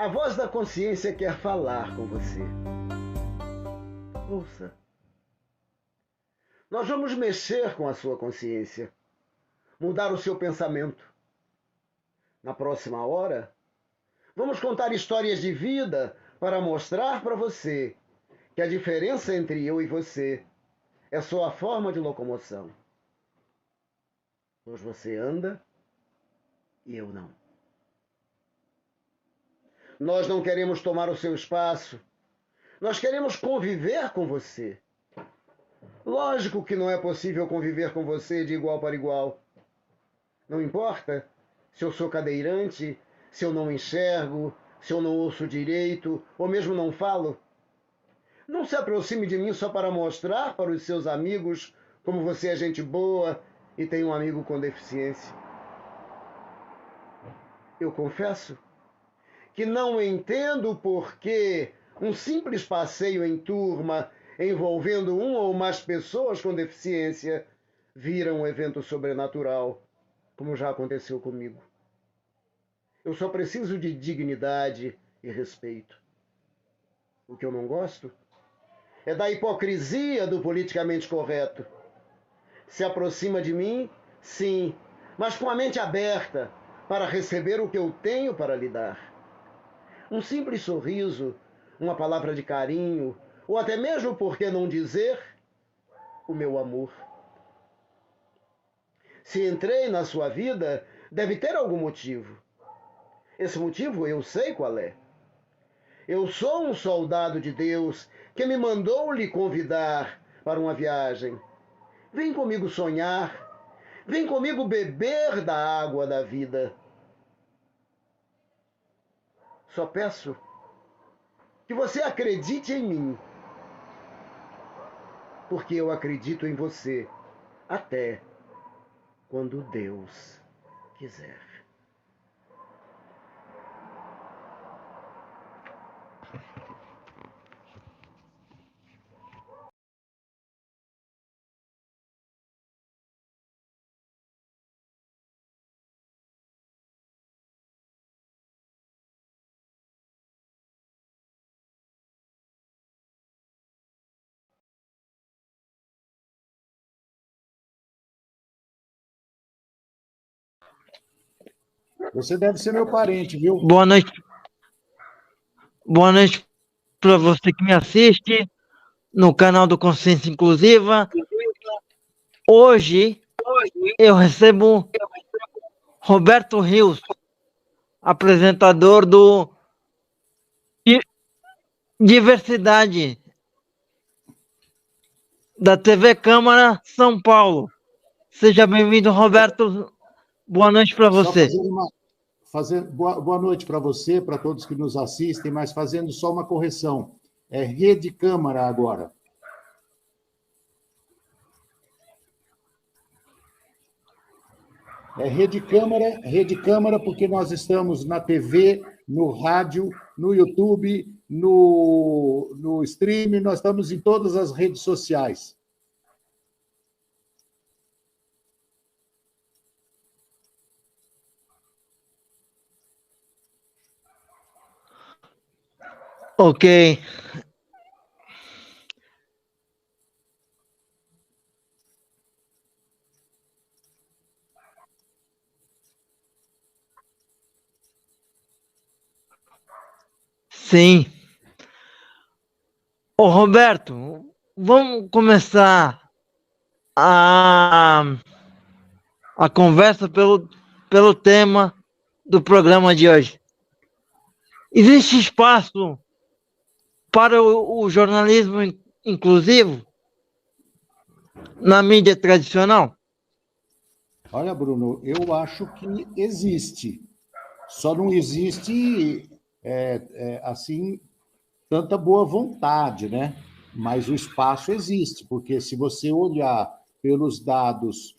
A voz da consciência quer falar com você. Ouça. Nós vamos mexer com a sua consciência, mudar o seu pensamento. Na próxima hora, vamos contar histórias de vida para mostrar para você que a diferença entre eu e você é só a forma de locomoção. Pois você anda e eu não. Nós não queremos tomar o seu espaço. Nós queremos conviver com você. Lógico que não é possível conviver com você de igual para igual. Não importa se eu sou cadeirante, se eu não enxergo, se eu não ouço direito, ou mesmo não falo. Não se aproxime de mim só para mostrar para os seus amigos como você é gente boa e tem um amigo com deficiência. Eu confesso que não entendo por que um simples passeio em turma envolvendo uma ou mais pessoas com deficiência vira um evento sobrenatural, como já aconteceu comigo. Eu só preciso de dignidade e respeito. O que eu não gosto é da hipocrisia do politicamente correto. Se aproxima de mim, sim, mas com a mente aberta para receber o que eu tenho para lhe dar. Um simples sorriso, uma palavra de carinho, ou até mesmo, por que não dizer, o meu amor. Se entrei na sua vida, deve ter algum motivo. Esse motivo eu sei qual é. Eu sou um soldado de Deus que me mandou lhe convidar para uma viagem. Vem comigo sonhar, vem comigo beber da água da vida. Só peço que você acredite em mim, porque eu acredito em você, até quando Deus quiser. Você deve ser meu parente, viu? Boa noite. Boa noite para você que me assiste no canal do Consciência Inclusiva. Hoje eu recebo Roberto Rios, apresentador do Diversidade da TV Câmara São Paulo. Seja bem-vindo, Roberto. Boa noite para você. Boa noite para você, para todos que nos assistem, mas fazendo só uma correção. É Rede Câmara agora. É Rede Câmara, porque nós estamos na TV, no rádio, no YouTube, no stream, nós estamos em todas as redes sociais. Ok. Sim. Ô, Roberto, vamos começar a conversa pelo tema do programa de hoje. Existe espaço para o jornalismo inclusivo na mídia tradicional? Olha, Bruno, eu acho que existe. Só não existe, assim, tanta boa vontade, né? Mas o espaço existe, porque se você olhar pelos dados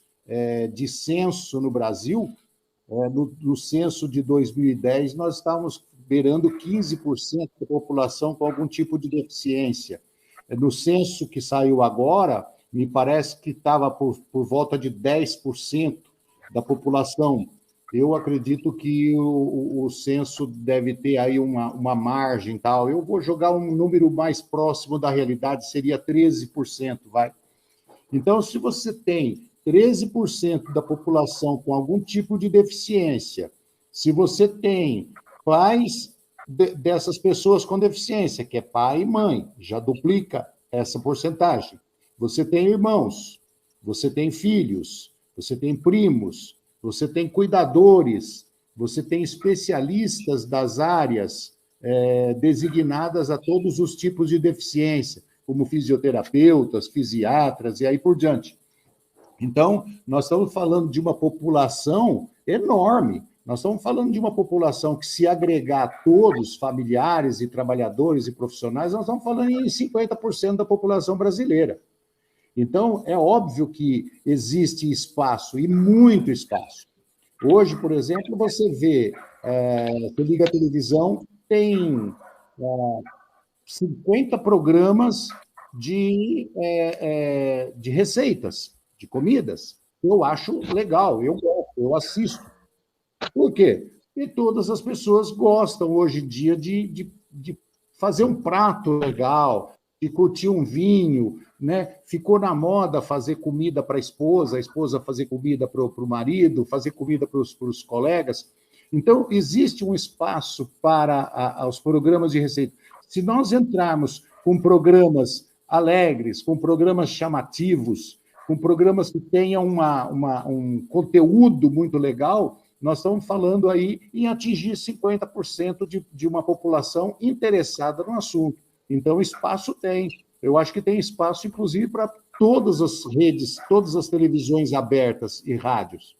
de censo no Brasil, no censo de 2010, nós estávamos beirando 15% da população com algum tipo de deficiência. No censo que saiu agora, me parece que estava por volta de 10% da população eu acredito que o censo deve ter aí uma margem tal. Eu vou jogar um número mais próximo da realidade, seria 13%, vai. Então, se você tem 13% da população com algum tipo de deficiência, se você tem pais dessas pessoas com deficiência, que é pai e mãe, já duplica essa porcentagem. Você tem irmãos, você tem filhos, você tem primos, você tem cuidadores, você tem especialistas das áreas designadas a todos os tipos de deficiência, como fisioterapeutas, fisiatras e aí por diante. Então, nós estamos falando de uma população enorme. Nós estamos falando de uma população que, se agregar a todos, familiares e trabalhadores e profissionais, nós estamos falando em 50% da população brasileira. Então, é óbvio que existe espaço, e muito espaço. Hoje, por exemplo, você vê, você liga a televisão, tem 50 programas de receitas, de comidas. Eu acho legal, eu gosto, eu assisto. Por quê? Porque todas as pessoas gostam, hoje em dia, de fazer um prato legal, de curtir um vinho, né? Ficou na moda fazer comida para a esposa fazer comida para o marido, fazer comida para os colegas. Então, existe um espaço para os programas de receita. Se nós entrarmos com programas alegres, com programas chamativos, com programas que tenham um conteúdo muito legal, nós estamos falando aí em atingir 50% de uma população interessada no assunto. Então, espaço tem. Eu acho que tem espaço, inclusive, para todas as redes, todas as televisões abertas e rádios.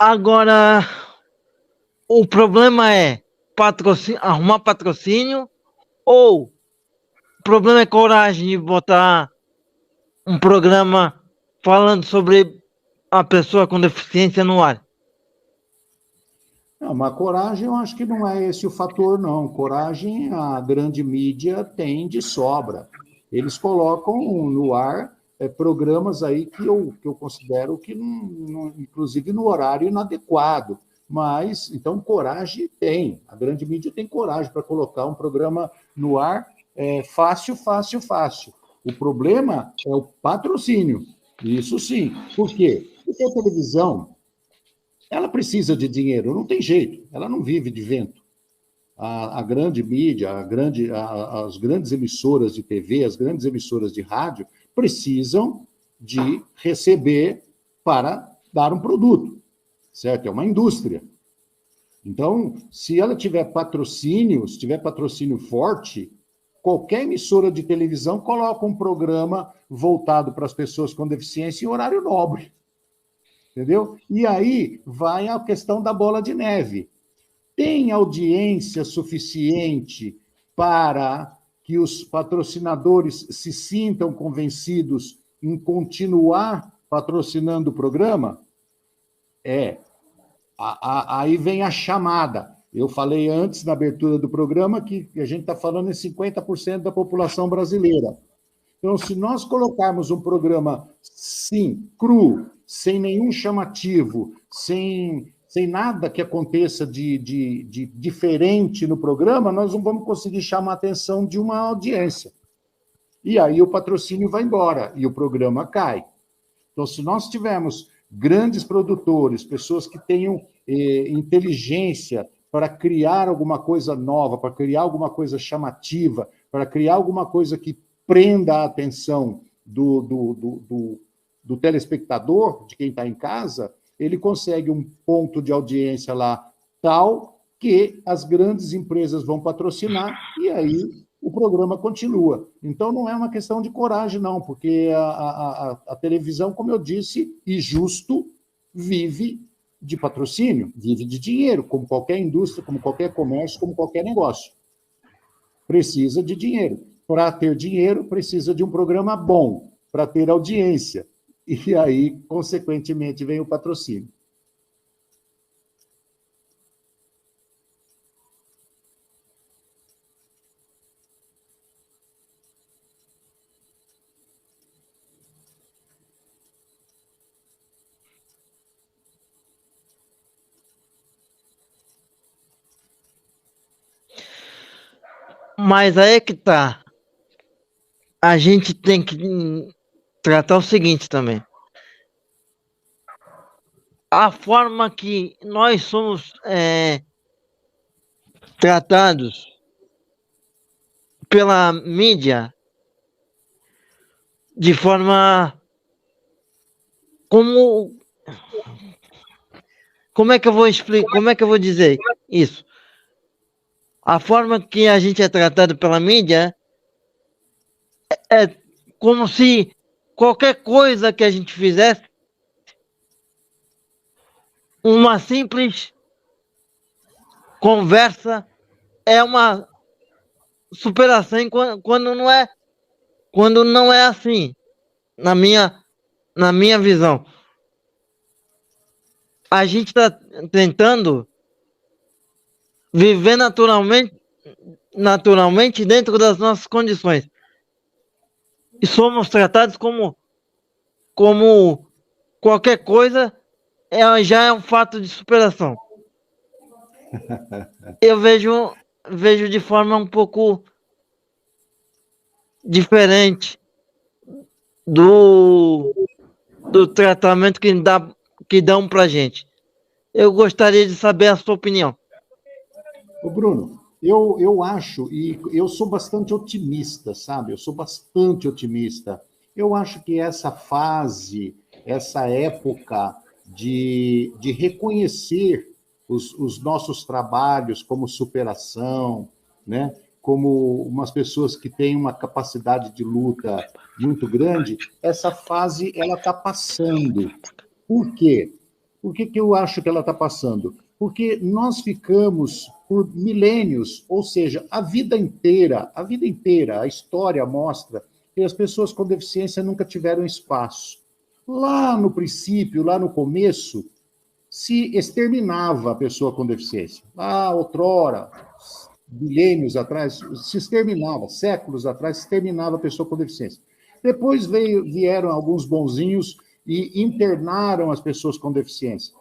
Agora, o problema é arrumar patrocínio, ou o problema é coragem de botar um programa falando sobre a pessoa com deficiência no ar? Não, mas coragem, eu acho que não é esse o fator, não. Coragem, a grande mídia tem de sobra. Eles colocam no ar programas aí que eu considero que, inclusive, no horário inadequado. Mas, então, coragem tem. A grande mídia tem coragem para colocar um programa no ar fácil, fácil, fácil. O problema é o patrocínio. Isso sim. Por quê? Porque a televisão, ela precisa de dinheiro, não tem jeito, ela não vive de vento. A grande mídia, as grandes emissoras de TV, as grandes emissoras de rádio, precisam de receber para dar um produto, certo? É uma indústria. Então, se ela tiver patrocínio, se tiver patrocínio forte, qualquer emissora de televisão coloca um programa voltado para as pessoas com deficiência em horário nobre. Entendeu? E aí vai a questão da bola de neve. Tem audiência suficiente para que os patrocinadores se sintam convencidos em continuar patrocinando o programa? Aí vem a chamada. Eu falei antes, na abertura do programa, que a gente está falando em 50% da população brasileira. Então, se nós colocarmos um programa, sim, cru, sem nenhum chamativo, sem nada que aconteça de diferente no programa, nós não vamos conseguir chamar a atenção de uma audiência. E aí o patrocínio vai embora e o programa cai. Então, se nós tivermos grandes produtores, pessoas que tenham inteligência para criar alguma coisa nova, para criar alguma coisa chamativa, para criar alguma coisa que prenda a atenção do telespectador, de quem está em casa, ele consegue um ponto de audiência lá tal que as grandes empresas vão patrocinar e aí o programa continua. Então, não é uma questão de coragem, não, porque a televisão, como eu disse, e justo, vive de patrocínio, vive de dinheiro, como qualquer indústria, como qualquer comércio, como qualquer negócio. Precisa de dinheiro. Para ter dinheiro, precisa de um programa bom, para ter audiência. E aí, consequentemente, vem o patrocínio. Mas aí é que tá. A gente tem que tratar o seguinte também. A forma que nós somos tratados pela mídia de forma como é que eu vou explicar, como é que eu vou dizer isso? A forma que a gente é tratado pela mídia é como se qualquer coisa que a gente fizesse, uma simples conversa, é uma superação quando não é assim, na minha visão. A gente está tentando viver naturalmente dentro das nossas condições. E somos tratados como qualquer coisa já é um fato de superação. Eu vejo de forma um pouco diferente do tratamento que dão pra gente. Eu gostaria de saber a sua opinião. Ô Bruno, eu acho, e eu sou bastante otimista, sabe? Eu sou bastante otimista. Eu acho que essa fase, essa época de reconhecer os nossos trabalhos como superação, né? Como umas pessoas que têm uma capacidade de luta muito grande, essa fase ela está passando. Por quê? Por que eu acho que ela está passando? Porque nós ficamos por milênios, ou seja, a vida inteira, a história mostra que as pessoas com deficiência nunca tiveram espaço. Lá no princípio, lá no começo, se exterminava a pessoa com deficiência. Lá, outrora, milênios atrás, se exterminava, séculos atrás, se exterminava a pessoa com deficiência. Depois vieram alguns bonzinhos e internaram as pessoas com deficiência.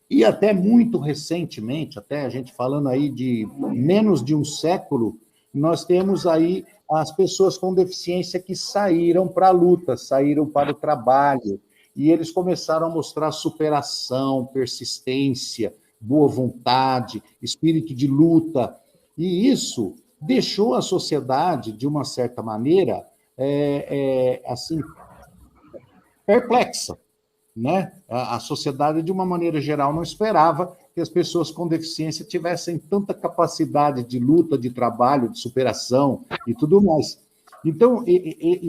E até muito recentemente, até a gente falando aí de menos de um século, nós temos aí as pessoas com deficiência que saíram para a luta, saíram para o trabalho, e eles começaram a mostrar superação, persistência, boa vontade, espírito de luta, e isso deixou a sociedade, de uma certa maneira, assim, perplexa, né? A sociedade, de uma maneira geral, não esperava que as pessoas com deficiência tivessem tanta capacidade de luta, de trabalho, de superação e tudo mais. Então,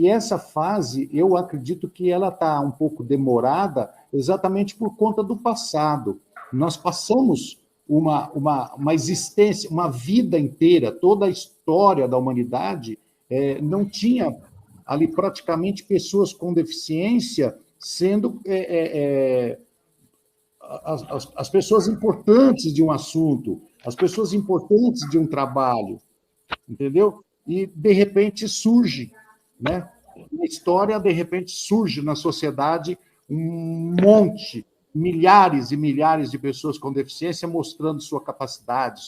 essa fase, eu acredito que ela está um pouco demorada exatamente por conta do passado. Nós passamos uma existência, uma vida inteira, toda a história da humanidade não tinha ali praticamente pessoas com deficiência sendo as pessoas importantes de um assunto, as pessoas importantes de um trabalho, entendeu? E, de repente, surge, né? Na história, de repente, surge na sociedade um monte, milhares e milhares de pessoas com deficiência mostrando sua capacidade,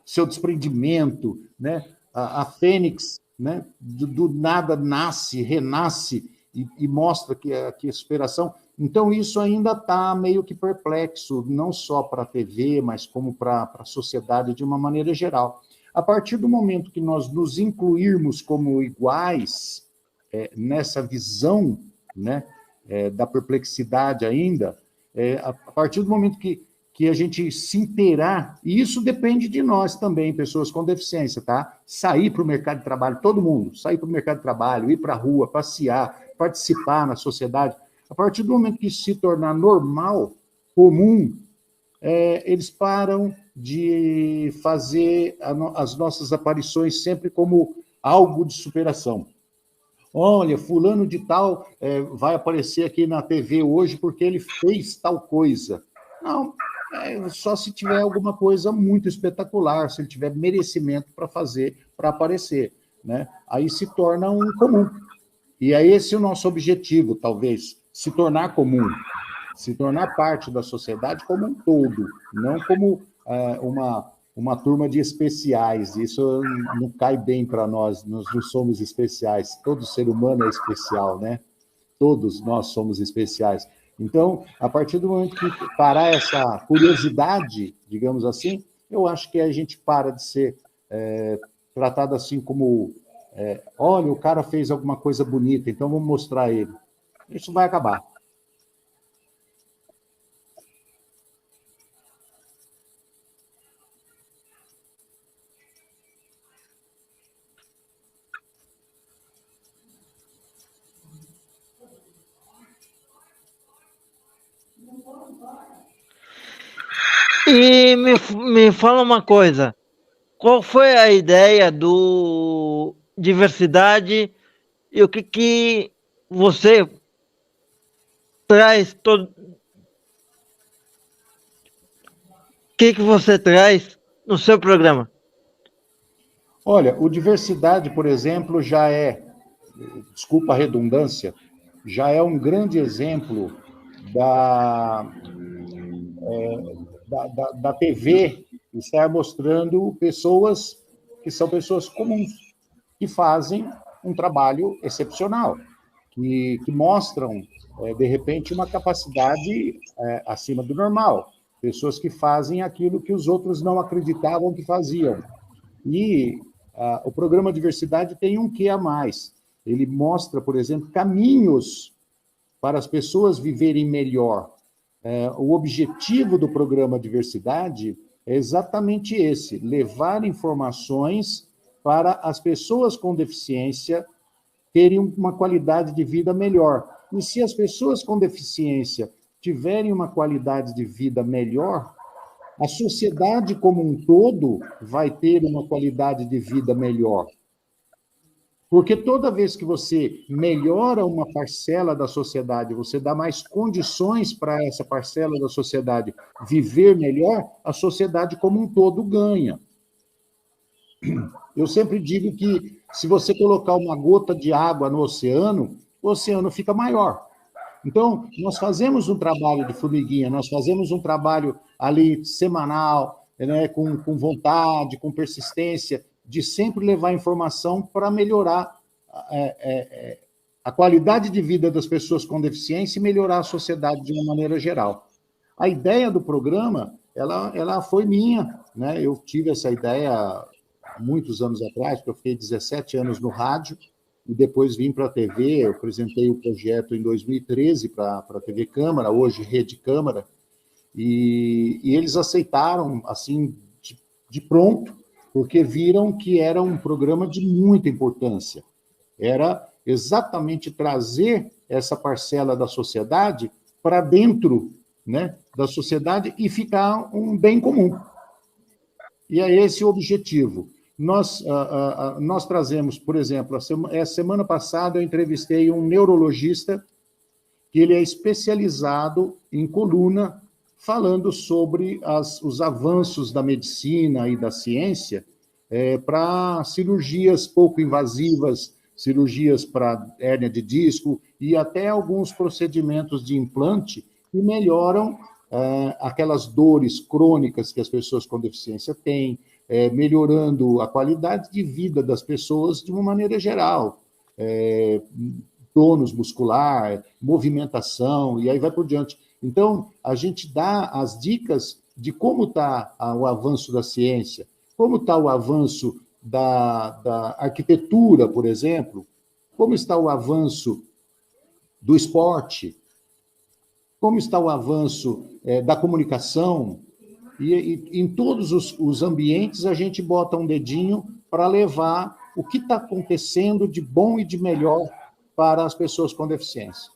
seu desprendimento, né? A Fênix, né? Do nada nasce, renasce, e mostra que a superação. Então, isso ainda está meio que perplexo, não só para a TV, mas como para a sociedade de uma maneira geral. A partir do momento que nós nos incluirmos como iguais nessa visão, né, da perplexidade ainda, a partir do momento que que a gente se inteirar, e isso depende de nós também, pessoas com deficiência, tá? Sair para o mercado de trabalho, todo mundo, sair para o mercado de trabalho, ir para a rua, passear, participar na sociedade. A partir do momento que isso se tornar normal, comum, eles param de fazer as nossas aparições sempre como algo de superação. Olha, fulano de tal vai aparecer aqui na TV hoje porque ele fez tal coisa. Não, só se tiver alguma coisa muito espetacular, se ele tiver merecimento para fazer, para aparecer, né? Aí se torna um comum. E é esse o nosso objetivo, talvez, se tornar comum, se tornar parte da sociedade como um todo, não como uma turma de especiais. Isso não cai bem para nós, nós não somos especiais. Todo ser humano é especial, né? Todos nós somos especiais. Então, a partir do momento que parar essa curiosidade, digamos assim, eu acho que a gente para de ser tratado assim como, olha, o cara fez alguma coisa bonita, então vamos mostrar ele. Isso vai acabar. E me fala uma coisa, qual foi a ideia do diversidade e o que você traz todo, o que você traz no seu programa? Olha, o diversidade, por exemplo, já desculpa a redundância, já é um grande exemplo da TV estar mostrando pessoas que são pessoas comuns, que fazem um trabalho excepcional, que mostram, de repente, uma capacidade acima do normal. Pessoas que fazem aquilo que os outros não acreditavam que faziam. E o programa Diversidade tem um quê a mais. Ele mostra, por exemplo, caminhos para as pessoas viverem melhor. O objetivo do programa Diversidade é exatamente esse: levar informações para as pessoas com deficiência terem uma qualidade de vida melhor. E se as pessoas com deficiência tiverem uma qualidade de vida melhor, a sociedade como um todo vai ter uma qualidade de vida melhor. Porque toda vez que você melhora uma parcela da sociedade, você dá mais condições para essa parcela da sociedade viver melhor, a sociedade como um todo ganha. Eu sempre digo que se você colocar uma gota de água no oceano, o oceano fica maior. Então, nós fazemos um trabalho de formiguinha, nós fazemos um trabalho ali semanal, né, com vontade, com persistência, de sempre levar informação para melhorar a qualidade de vida das pessoas com deficiência e melhorar a sociedade de uma maneira geral. A ideia do programa, ela foi minha, né? Eu tive essa ideia há muitos anos atrás, porque eu fiquei 17 anos no rádio, e depois vim para a TV, eu apresentei o projeto em 2013 para a TV Câmara, hoje Rede Câmara, e eles aceitaram, assim, de pronto, porque viram que era um programa de muita importância. Era exatamente trazer essa parcela da sociedade para dentro, né, da sociedade e ficar um bem comum. E é esse o objetivo. Nós trazemos, por exemplo, semana passada eu entrevistei um neurologista que ele é especializado em coluna, falando sobre os avanços da medicina e da ciência para cirurgias pouco invasivas, cirurgias para hérnia de disco e até alguns procedimentos de implante que melhoram aquelas dores crônicas que as pessoas com deficiência têm, melhorando a qualidade de vida das pessoas de uma maneira geral. Tônus muscular, movimentação, e aí vai por diante. Então, a gente dá as dicas de como está o avanço da ciência, como está o avanço da arquitetura, por exemplo, como está o avanço do esporte. como está o avanço da comunicação, e em todos os ambientes a gente bota um dedinho para levar o que está acontecendo de bom e de melhor para as pessoas com deficiência.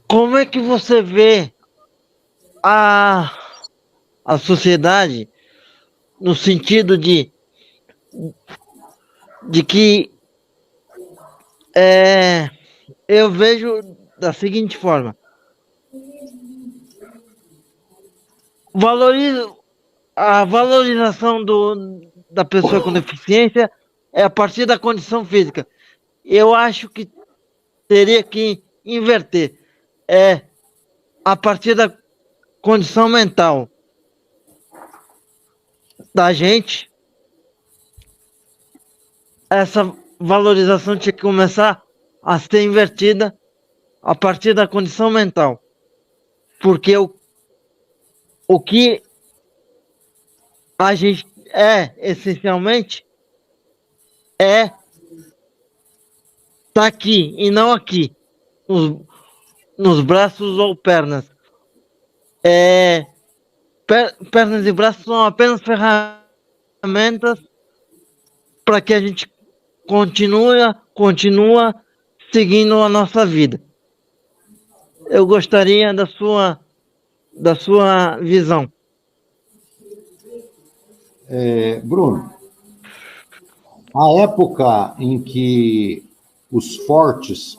Como é que você vê a sociedade no sentido de que eu vejo da seguinte forma: a valorização da pessoa com deficiência é a partir da condição física. Eu acho que teria que inverter. É a partir da condição mental da gente. Essa valorização tinha que começar a ser invertida a partir da condição mental. Porque o que a gente essencialmente, tá aqui e não aqui, nos braços ou pernas. Pernas e braços são apenas ferramentas para que a gente continua seguindo a nossa vida. Eu gostaria da sua visão. Bruno, a época em que os fortes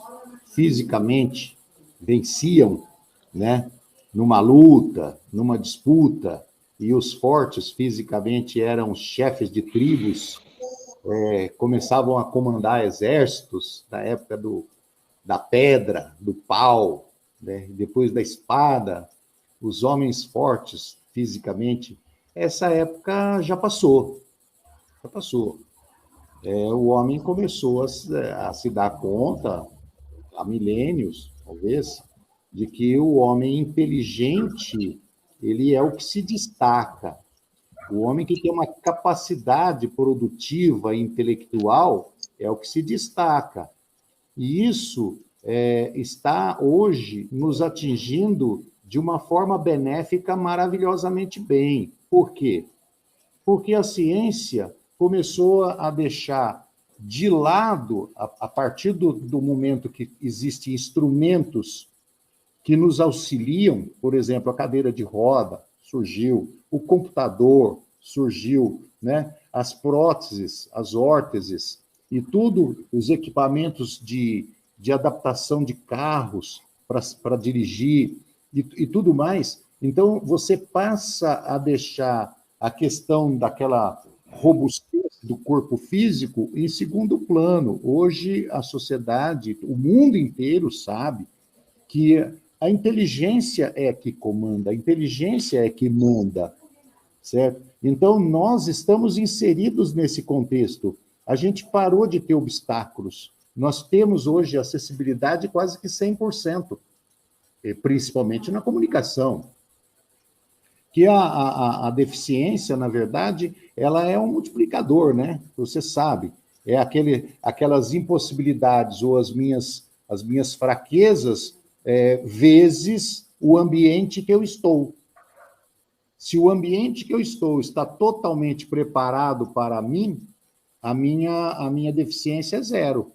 fisicamente venciam, né, numa luta, numa disputa, e os fortes fisicamente eram chefes de tribos, começavam a comandar exércitos, na época da pedra, do pau, né, depois da espada, os homens fortes fisicamente. Essa época já passou. O homem começou a se dar conta, há milênios, talvez, de que o homem inteligente, ele é o que se destaca. O homem que tem uma capacidade produtiva e intelectual é o que se destaca. E isso está hoje nos atingindo de uma forma benéfica maravilhosamente bem. Por quê? Porque a ciência começou a deixar de lado, a partir do momento que existem instrumentos que nos auxiliam, por exemplo, a cadeira de roda surgiu, o computador surgiu, né? As próteses, as órteses, e tudo, os equipamentos de adaptação de carros para dirigir e tudo mais. Então, você passa a deixar a questão daquela robustez do corpo físico em segundo plano. Hoje, a sociedade, o mundo inteiro sabe que a inteligência é que comanda, a inteligência é que manda, certo? Então, nós estamos inseridos nesse contexto. A gente parou de ter obstáculos. Nós temos hoje acessibilidade quase que 100%, principalmente na comunicação. Que a deficiência, na verdade, ela é um multiplicador, né? Você sabe, aquelas impossibilidades ou as minhas fraquezas vezes o ambiente que eu estou. Se o ambiente que eu estou está totalmente preparado para mim, a minha deficiência é zero.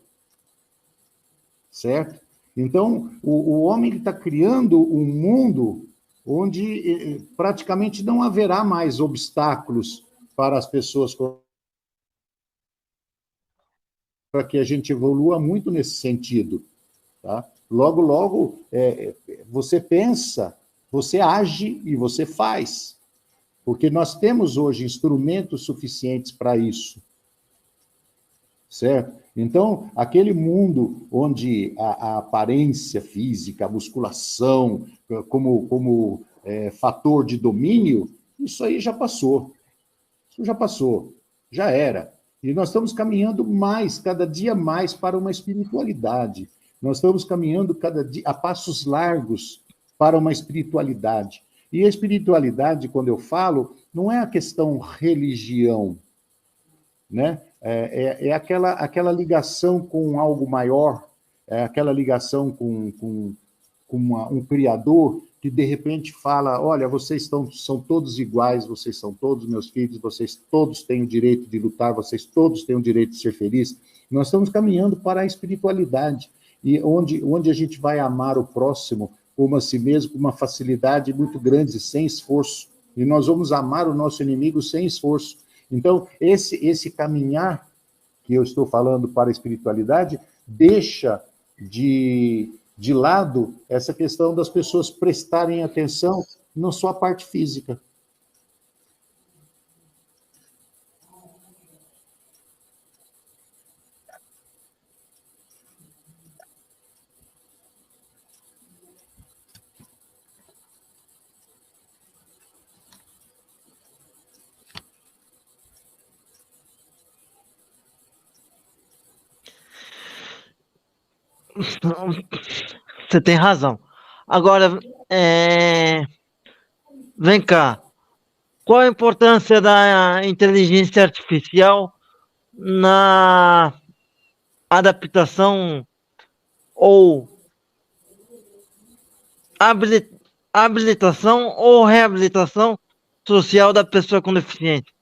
Certo? Então, o homem está criando um mundo onde praticamente não haverá mais obstáculos para as pessoas, para que a gente evolua muito nesse sentido. Tá? Logo, logo, você pensa, você age e você faz. Porque nós temos hoje instrumentos suficientes para isso. Certo? Então, aquele mundo onde a aparência física, a musculação, como fator de domínio, Isso aí já passou. Isso já passou. Já era. E nós estamos caminhando mais, cada dia mais, para uma espiritualidade. Nós estamos caminhando cada dia a passos largos para uma espiritualidade. E a espiritualidade, quando eu falo, não é a questão religião, né? É aquela ligação com algo maior, é aquela ligação com um criador que, de repente, fala, olha, são todos iguais, vocês são todos meus filhos, vocês todos têm o direito de lutar, vocês todos têm o direito de ser felizes. Nós estamos caminhando para a espiritualidade, e onde a gente vai amar o próximo como a si mesmo, com uma facilidade muito grande, sem esforço. E nós vamos amar o nosso inimigo sem esforço. Então, esse caminhar que eu estou falando para a espiritualidade deixa de lado essa questão das pessoas prestarem atenção na sua parte física. Você tem razão. Agora, vem cá. Qual a importância da inteligência artificial na adaptação ou habilitação ou reabilitação social da pessoa com deficiência?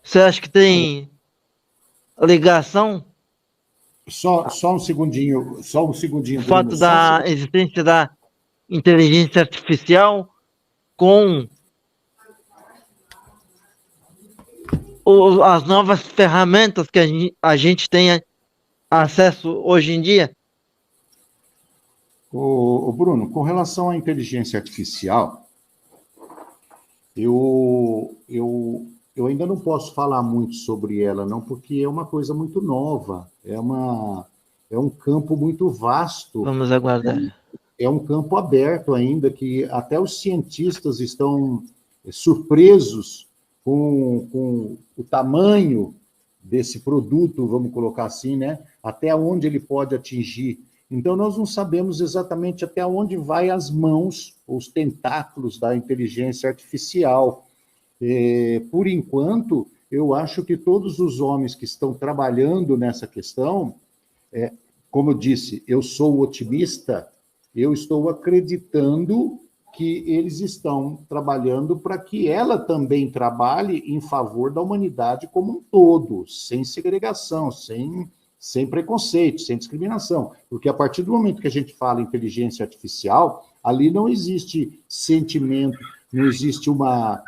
Você acha que tem ligação? Só um segundinho, O fato da existência da inteligência artificial com as novas ferramentas que a gente tem acesso hoje em dia? Bruno, com relação à inteligência artificial, eu ainda não posso falar muito sobre ela, não, porque é uma coisa muito nova, é um campo muito vasto. Vamos aguardar. É um campo aberto ainda, que até os cientistas estão surpresos com o tamanho desse produto, vamos colocar assim, né? Até onde ele pode atingir. Então, nós não sabemos exatamente até onde vai as mãos, os tentáculos da inteligência artificial. Por enquanto, eu acho que todos os homens que estão trabalhando nessa questão, como eu disse, eu sou otimista, eu estou acreditando que eles estão trabalhando para que ela também trabalhe em favor da humanidade como um todo, sem segregação, sem preconceito, sem discriminação. Porque a partir do momento que a gente fala inteligência artificial, ali não existe sentimento, não existe uma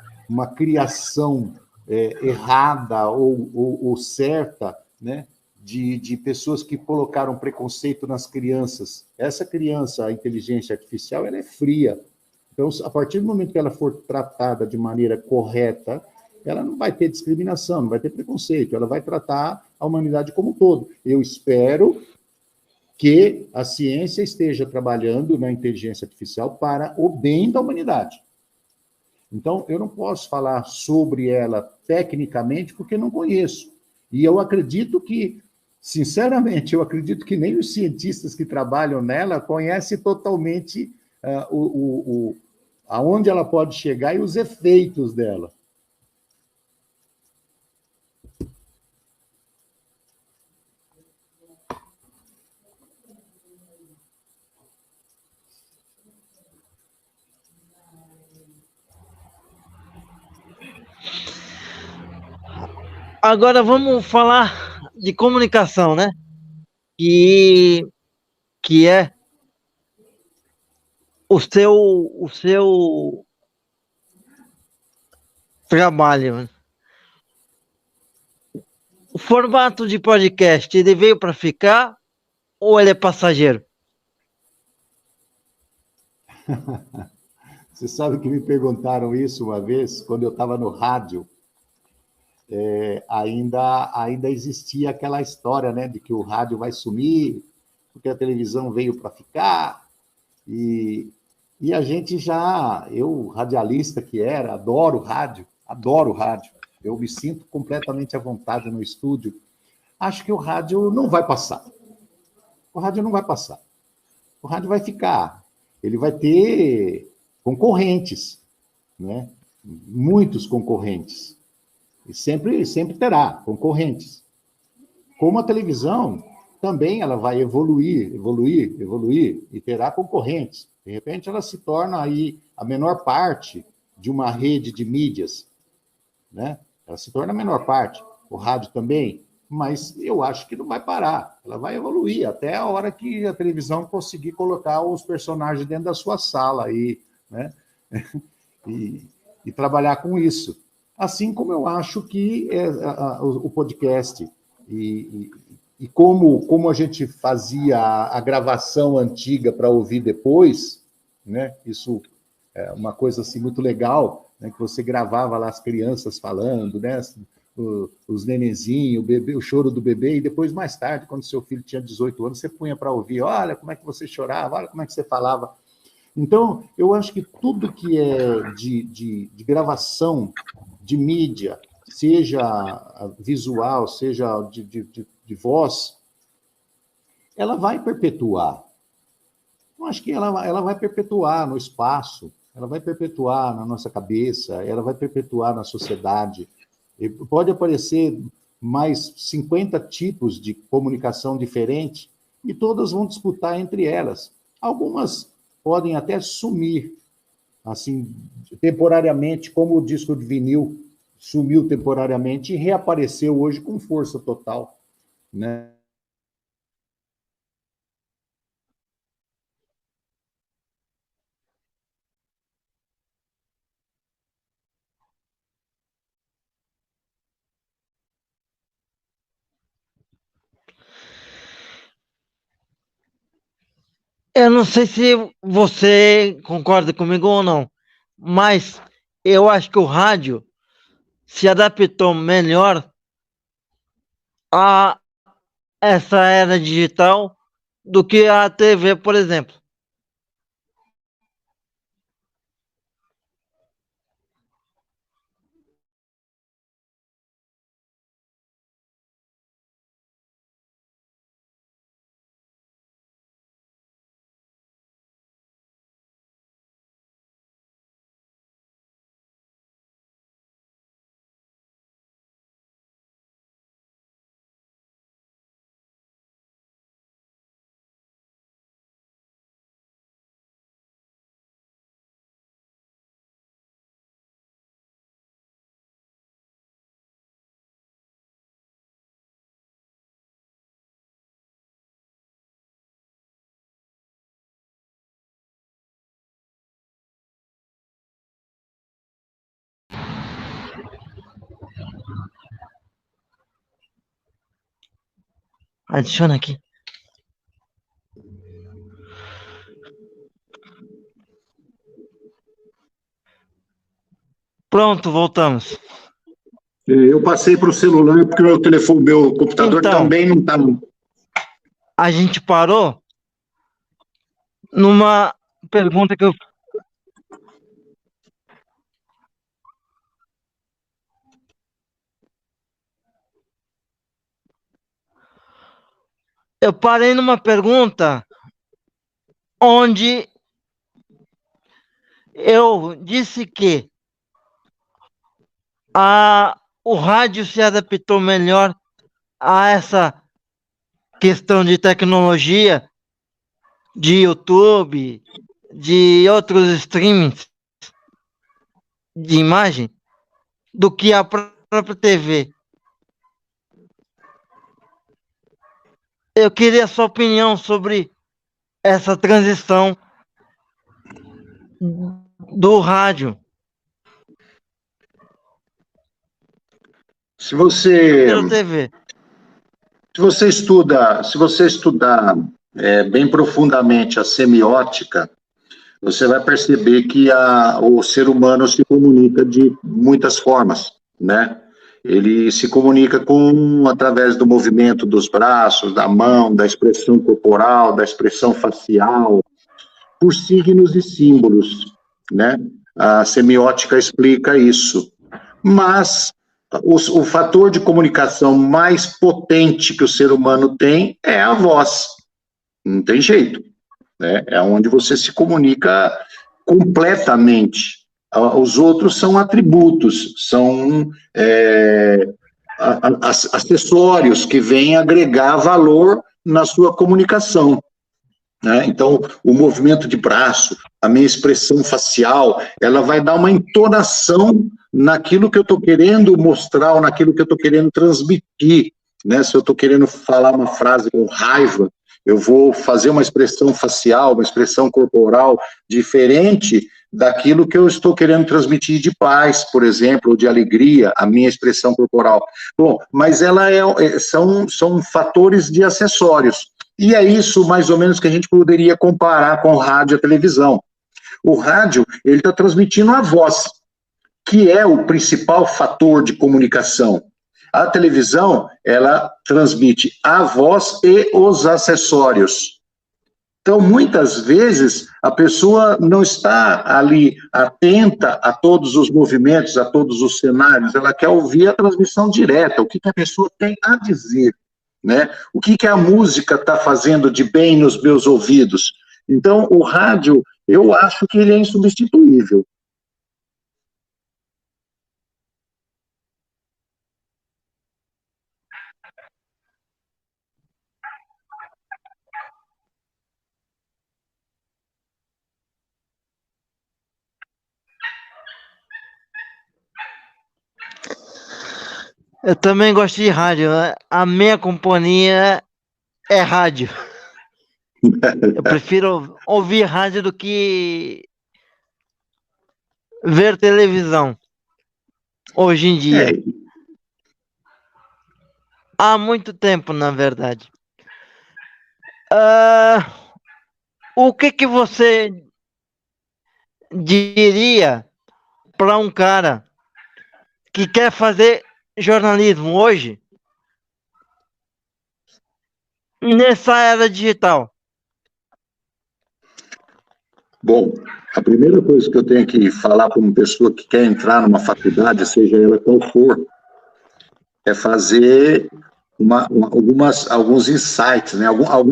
criação errada ou certa, né, de pessoas que colocaram preconceito nas crianças. Essa criança, a inteligência artificial, ela é fria. Então, a partir do momento que ela for tratada de maneira correta, ela não vai ter discriminação, não vai ter preconceito, ela vai tratar a humanidade como um todo. Eu espero que a ciência esteja trabalhando na inteligência artificial para o bem da humanidade. Então, eu não posso falar sobre ela tecnicamente porque não conheço. E eu acredito que, sinceramente, eu acredito que nem os cientistas que trabalham nela conhecem totalmente aonde ela pode chegar e os efeitos dela. Agora vamos falar de comunicação, né? Que é o seu trabalho. O formato de podcast, ele veio para ficar ou ele é passageiro? Você sabe que me perguntaram isso uma vez, quando eu estava no rádio, ainda existia aquela história, né, de que o rádio vai sumir, porque a televisão veio para ficar, e E a gente já, eu, radialista que era, adoro rádio. Eu me sinto completamente à vontade no estúdio. Acho que o rádio não vai passar. O rádio não vai passar. O rádio vai ficar. Ele vai ter concorrentes, né? Muitos concorrentes. E sempre terá concorrentes. Como a televisão, também ela vai evoluir, e terá concorrentes. De repente, ela se torna aí a menor parte de uma rede de mídias, né? Ela se torna a menor parte. O rádio também, mas eu acho que não vai parar. Ela vai evoluir até a hora que a televisão conseguir colocar os personagens dentro da sua sala aí, né? e trabalhar com isso. Assim como eu acho que o podcast e como a gente fazia a gravação antiga para ouvir depois, né? Isso é uma coisa assim muito legal, né? Que você gravava lá as crianças falando, né? Os nenenzinhos, o bebê, o choro do bebê, e depois, mais tarde, quando seu filho tinha 18 anos, você punha para ouvir, olha como é que você chorava, olha como é que você falava. Então, eu acho que tudo que é de gravação, de mídia, seja visual, seja de voz, ela vai perpetuar. Eu acho que ela vai perpetuar no espaço, ela vai perpetuar na nossa cabeça, ela vai perpetuar na sociedade. E pode aparecer mais 50 tipos de comunicação diferente e todas vão disputar entre elas. Algumas podem até sumir, assim, temporariamente, como o disco de vinil sumiu temporariamente e reapareceu hoje com força total, né? Eu não sei se você concorda comigo ou não, mas eu acho que o rádio se adaptou melhor a essa era digital do que a TV, por exemplo. Adiciona aqui. Pronto, voltamos. Eu passei para o celular porque o telefone, meu computador Então, também não está. A gente parou numa pergunta que eu parei numa pergunta onde eu disse que o rádio se adaptou melhor a essa questão de tecnologia, de YouTube, de outros streamings de imagem, do que a própria TV. Eu queria a sua opinião sobre essa transição do rádio. Se você Pela TV. Se você estudar bem profundamente a semiótica, você vai perceber que o ser humano se comunica de muitas formas, né? Ele se comunica através do movimento dos braços, da mão, da expressão corporal, da expressão facial, por signos e símbolos, né? A semiótica explica isso. Mas o fator de comunicação mais potente que o ser humano tem é a voz. Não tem jeito, né? É onde você se comunica completamente. Os outros são atributos, são acessórios que vêm agregar valor na sua comunicação, né? Então, o movimento de braço, a minha expressão facial, ela vai dar uma entonação naquilo que eu estou querendo mostrar, ou naquilo que eu estou querendo transmitir, né? Se eu estou querendo falar uma frase com raiva, eu vou fazer uma expressão facial, uma expressão corporal diferente daquilo que eu estou querendo transmitir de paz, por exemplo, ou de alegria, a minha expressão corporal. Bom, mas ela são fatores de acessórios. E é isso, mais ou menos, que a gente poderia comparar com o rádio e a televisão. O rádio, ele está transmitindo a voz, que é o principal fator de comunicação. A televisão, ela transmite a voz e os acessórios. Então, muitas vezes, a pessoa não está ali atenta a todos os movimentos, a todos os cenários, ela quer ouvir a transmissão direta, o que a pessoa tem a dizer, né? O que a música está fazendo de bem nos meus ouvidos. Então, o rádio, eu acho que ele é insubstituível. Eu também gosto de rádio. A minha companhia é rádio. Eu prefiro ouvir rádio do que ver televisão. Hoje em dia. Há muito tempo, na verdade. O que você diria para um cara que quer fazer jornalismo hoje, nessa era digital? Bom, a primeira coisa que eu tenho que falar para uma pessoa que quer entrar numa faculdade, seja ela qual for, é fazer alguns insights, né?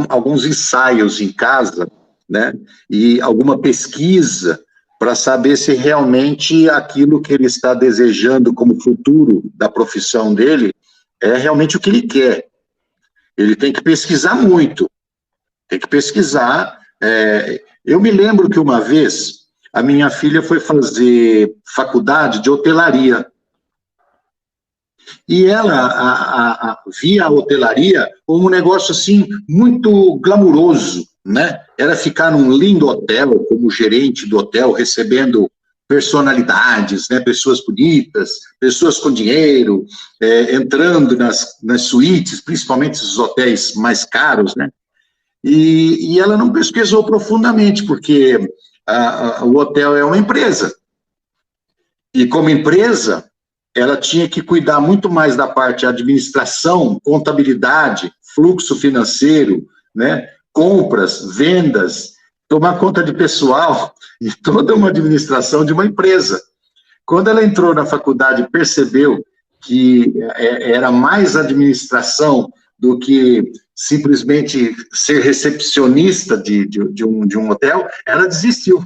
Alguns ensaios em casa, né? E alguma pesquisa para saber se realmente aquilo que ele está desejando como futuro da profissão dele é realmente o que ele quer. Ele tem que pesquisar muito, tem que pesquisar. Eu me lembro que uma vez a minha filha foi fazer faculdade de hotelaria. E ela via a hotelaria como um negócio assim muito glamuroso, né? Era ficar num lindo hotel, como gerente do hotel, recebendo personalidades, né? Pessoas bonitas, pessoas com dinheiro, entrando nas suítes, principalmente os hotéis mais caros, né? E ela não pesquisou profundamente, porque o hotel é uma empresa. E como empresa, ela tinha que cuidar muito mais da parte de administração, contabilidade, fluxo financeiro, né? Compras, vendas, tomar conta de pessoal e toda uma administração de uma empresa. Quando ela entrou na faculdade e percebeu que era mais administração do que simplesmente ser recepcionista de um hotel, ela desistiu.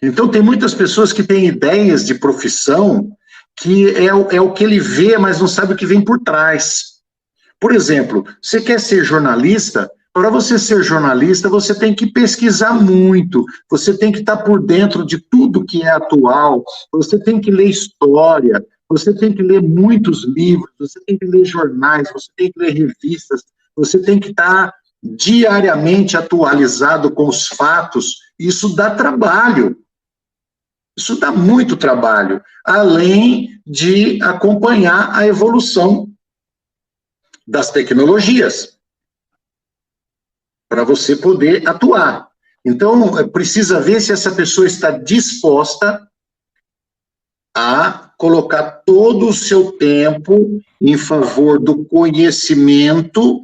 Então, tem muitas pessoas que têm ideias de profissão que é o que ele vê, mas não sabe o que vem por trás. Por exemplo, você quer ser jornalista? Para você ser jornalista, você tem que pesquisar muito, você tem que estar por dentro de tudo que é atual, você tem que ler história, você tem que ler muitos livros, você tem que ler jornais, você tem que ler revistas, você tem que estar diariamente atualizado com os fatos. Isso dá trabalho. Isso dá muito trabalho, além de acompanhar a evolução das tecnologias, para você poder atuar. Então, precisa ver se essa pessoa está disposta a colocar todo o seu tempo em favor do conhecimento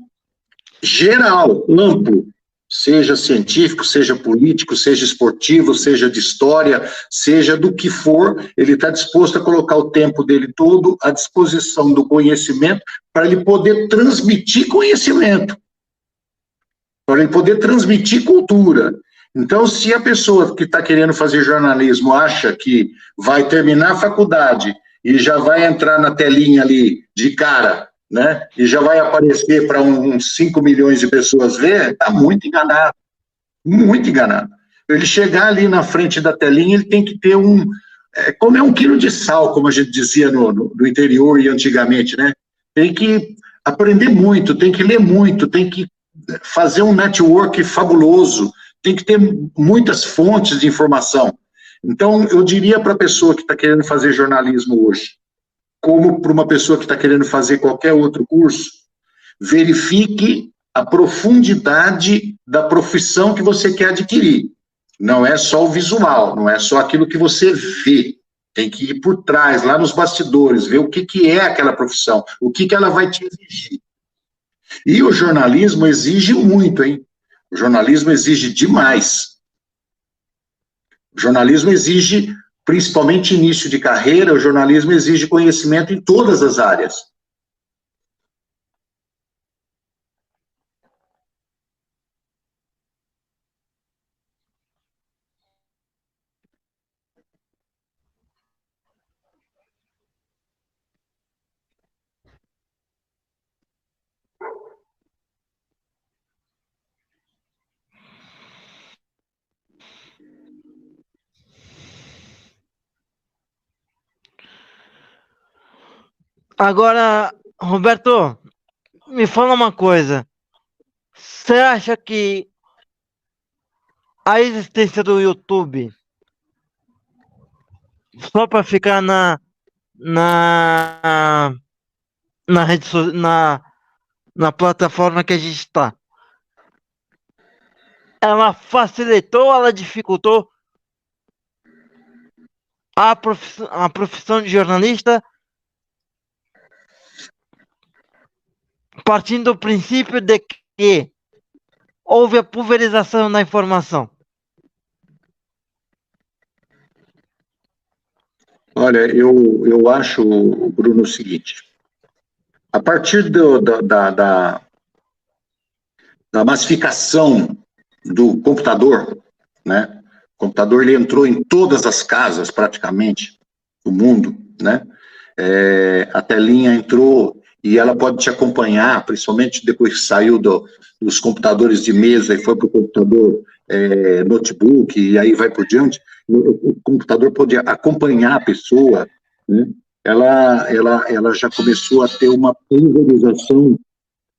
geral, amplo, seja científico, seja político, seja esportivo, seja de história, seja do que for, ele está disposto a colocar o tempo dele todo à disposição do conhecimento para ele poder transmitir conhecimento, para ele poder transmitir cultura. Então, se a pessoa que está querendo fazer jornalismo acha que vai terminar a faculdade e já vai entrar na telinha ali de cara, né, e já vai aparecer para uns 5 milhões de pessoas ver, está muito enganado. Muito enganado. Ele chegar ali na frente da telinha, ele tem que ter comer 1 quilo de sal, como a gente dizia no interior e antigamente, né? Tem que aprender muito, tem que ler muito, tem que fazer um network fabuloso, tem que ter muitas fontes de informação. Então, eu diria para a pessoa que está querendo fazer jornalismo hoje, como para uma pessoa que está querendo fazer qualquer outro curso, verifique a profundidade da profissão que você quer adquirir. Não é só o visual, não é só aquilo que você vê. Tem que ir por trás, lá nos bastidores, ver o que é aquela profissão, o que ela vai te exigir. E o jornalismo exige muito, hein? O jornalismo exige demais. O jornalismo exige, principalmente início de carreira, o jornalismo exige conhecimento em todas as áreas. Agora, Roberto, me fala uma coisa. Você acha que a existência do YouTube, só para ficar na, na rede na plataforma que a gente está, ela facilitou, ela dificultou a profissão de jornalista, partindo do princípio de que houve a pulverização da informação? Olha, eu acho, Bruno, o seguinte, a partir da massificação do computador, né, o computador ele entrou em todas as casas, praticamente, do mundo, né, a telinha entrou e ela pode te acompanhar, principalmente depois que saiu dos computadores de mesa e foi para o computador notebook, e aí vai por diante, o computador pode acompanhar a pessoa, né? Ela já começou a ter uma pulverização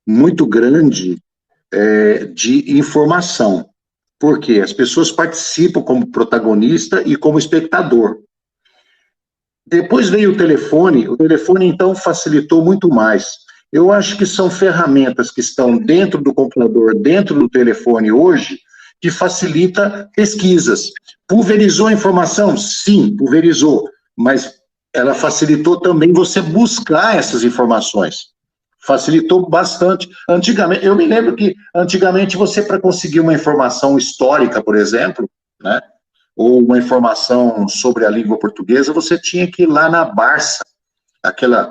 muito grande de informação. Por quê? As pessoas participam como protagonista e como espectador. Depois veio o telefone então facilitou muito mais. Eu acho que são ferramentas que estão dentro do computador, dentro do telefone hoje, que facilita pesquisas. Pulverizou a informação? Sim, pulverizou, mas ela facilitou também você buscar essas informações. Facilitou bastante. Antigamente, eu me lembro que antigamente você, para conseguir uma informação histórica, por exemplo, né, ou uma informação sobre a língua portuguesa, você tinha que ir lá na Barça, aqueles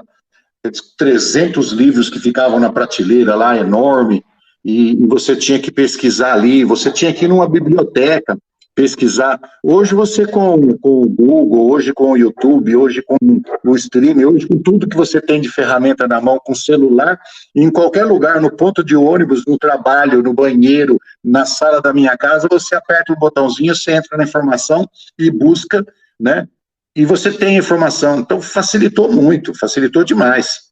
300 livros que ficavam na prateleira lá, enorme, e você tinha que pesquisar ali, você tinha que ir numa biblioteca pesquisar. Hoje você com o Google, hoje com o YouTube, hoje com o streaming, hoje com tudo que você tem de ferramenta na mão, com celular, em qualquer lugar, no ponto de ônibus, no trabalho, no banheiro, na sala da minha casa, você aperta um botãozinho, você entra na informação e busca, né? E você tem informação. Então facilitou muito, facilitou demais.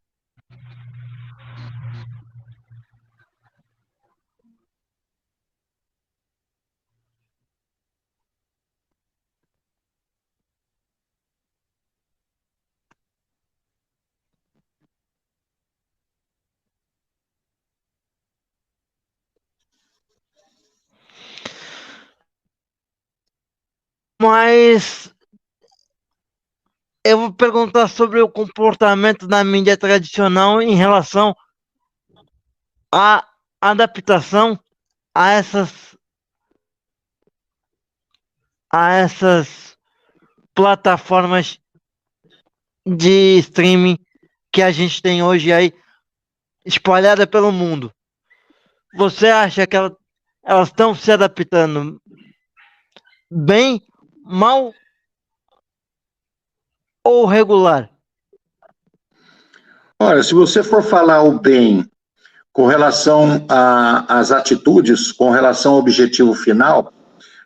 Mas eu vou perguntar sobre o comportamento da mídia tradicional em relação à adaptação a essas plataformas de streaming que a gente tem hoje aí espalhada pelo mundo. Você acha que elas estão se adaptando bem, mal ou regular? Olha, se você for falar o bem com relação às atitudes, com relação ao objetivo final,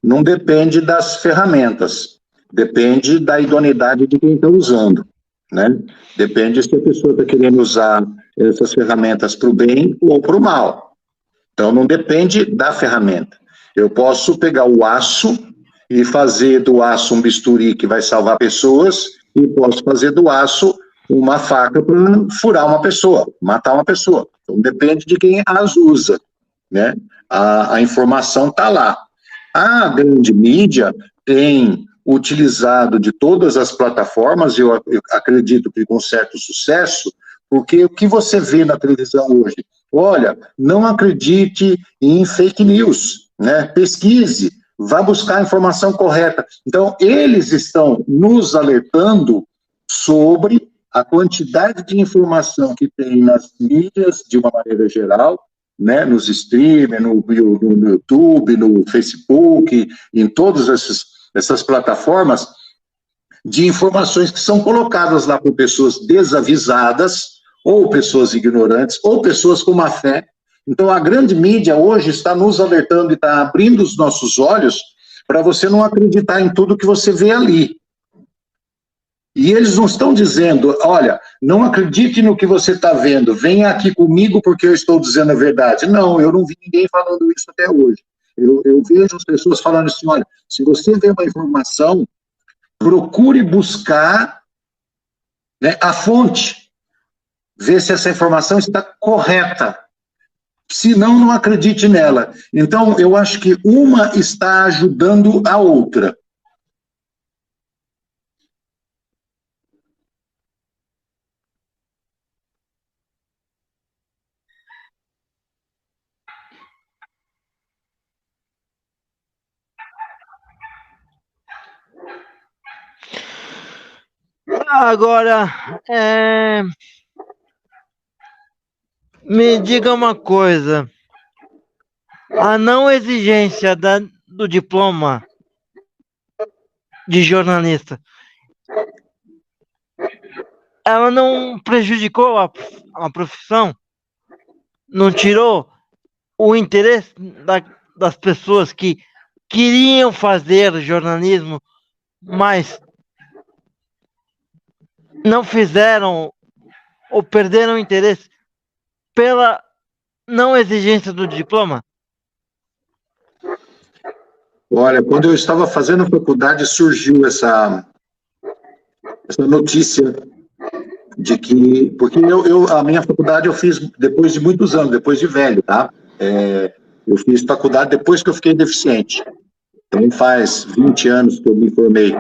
não depende das ferramentas, depende da idoneidade de quem está usando, né? Depende se a pessoa está querendo usar essas ferramentas para o bem ou para o mal. Então, não depende da ferramenta. Eu posso pegar o aço e fazer do aço um bisturi que vai salvar pessoas, e posso fazer do aço uma faca para furar uma pessoa, matar uma pessoa. Então, depende de quem as usa, né? A informação está lá. A grande mídia tem utilizado de todas as plataformas, eu acredito que com certo sucesso, porque o que você vê na televisão hoje? Olha, não acredite em fake news, né? Pesquise, vá buscar a informação correta. Então, eles estão nos alertando sobre a quantidade de informação que tem nas mídias, de uma maneira geral, né, nos streamers, no YouTube, no Facebook, em todas essas plataformas, de informações que são colocadas lá por pessoas desavisadas, ou pessoas ignorantes, ou pessoas com má fé. Então, a grande mídia hoje está nos alertando e está abrindo os nossos olhos para você não acreditar em tudo que você vê ali. E eles não estão dizendo, olha, não acredite no que você está vendo, venha aqui comigo porque eu estou dizendo a verdade. Não, eu não vi ninguém falando isso até hoje. Eu vejo as pessoas falando assim, olha, se você vê uma informação, procure buscar, né, a fonte, ver se essa informação está correta. Se não, não acredite nela. Então, eu acho que uma está ajudando a outra. Agora, me diga uma coisa. A não exigência do diploma de jornalista, ela não prejudicou a profissão? Não tirou o interesse das pessoas que queriam fazer jornalismo, mas não fizeram ou perderam o interesse pela não exigência do diploma? Olha, quando eu estava fazendo faculdade, surgiu essa notícia de que... Porque a minha faculdade eu fiz depois de muitos anos, depois de velho, tá? Eu fiz faculdade depois que eu fiquei deficiente. Então, faz 20 anos que eu me formei.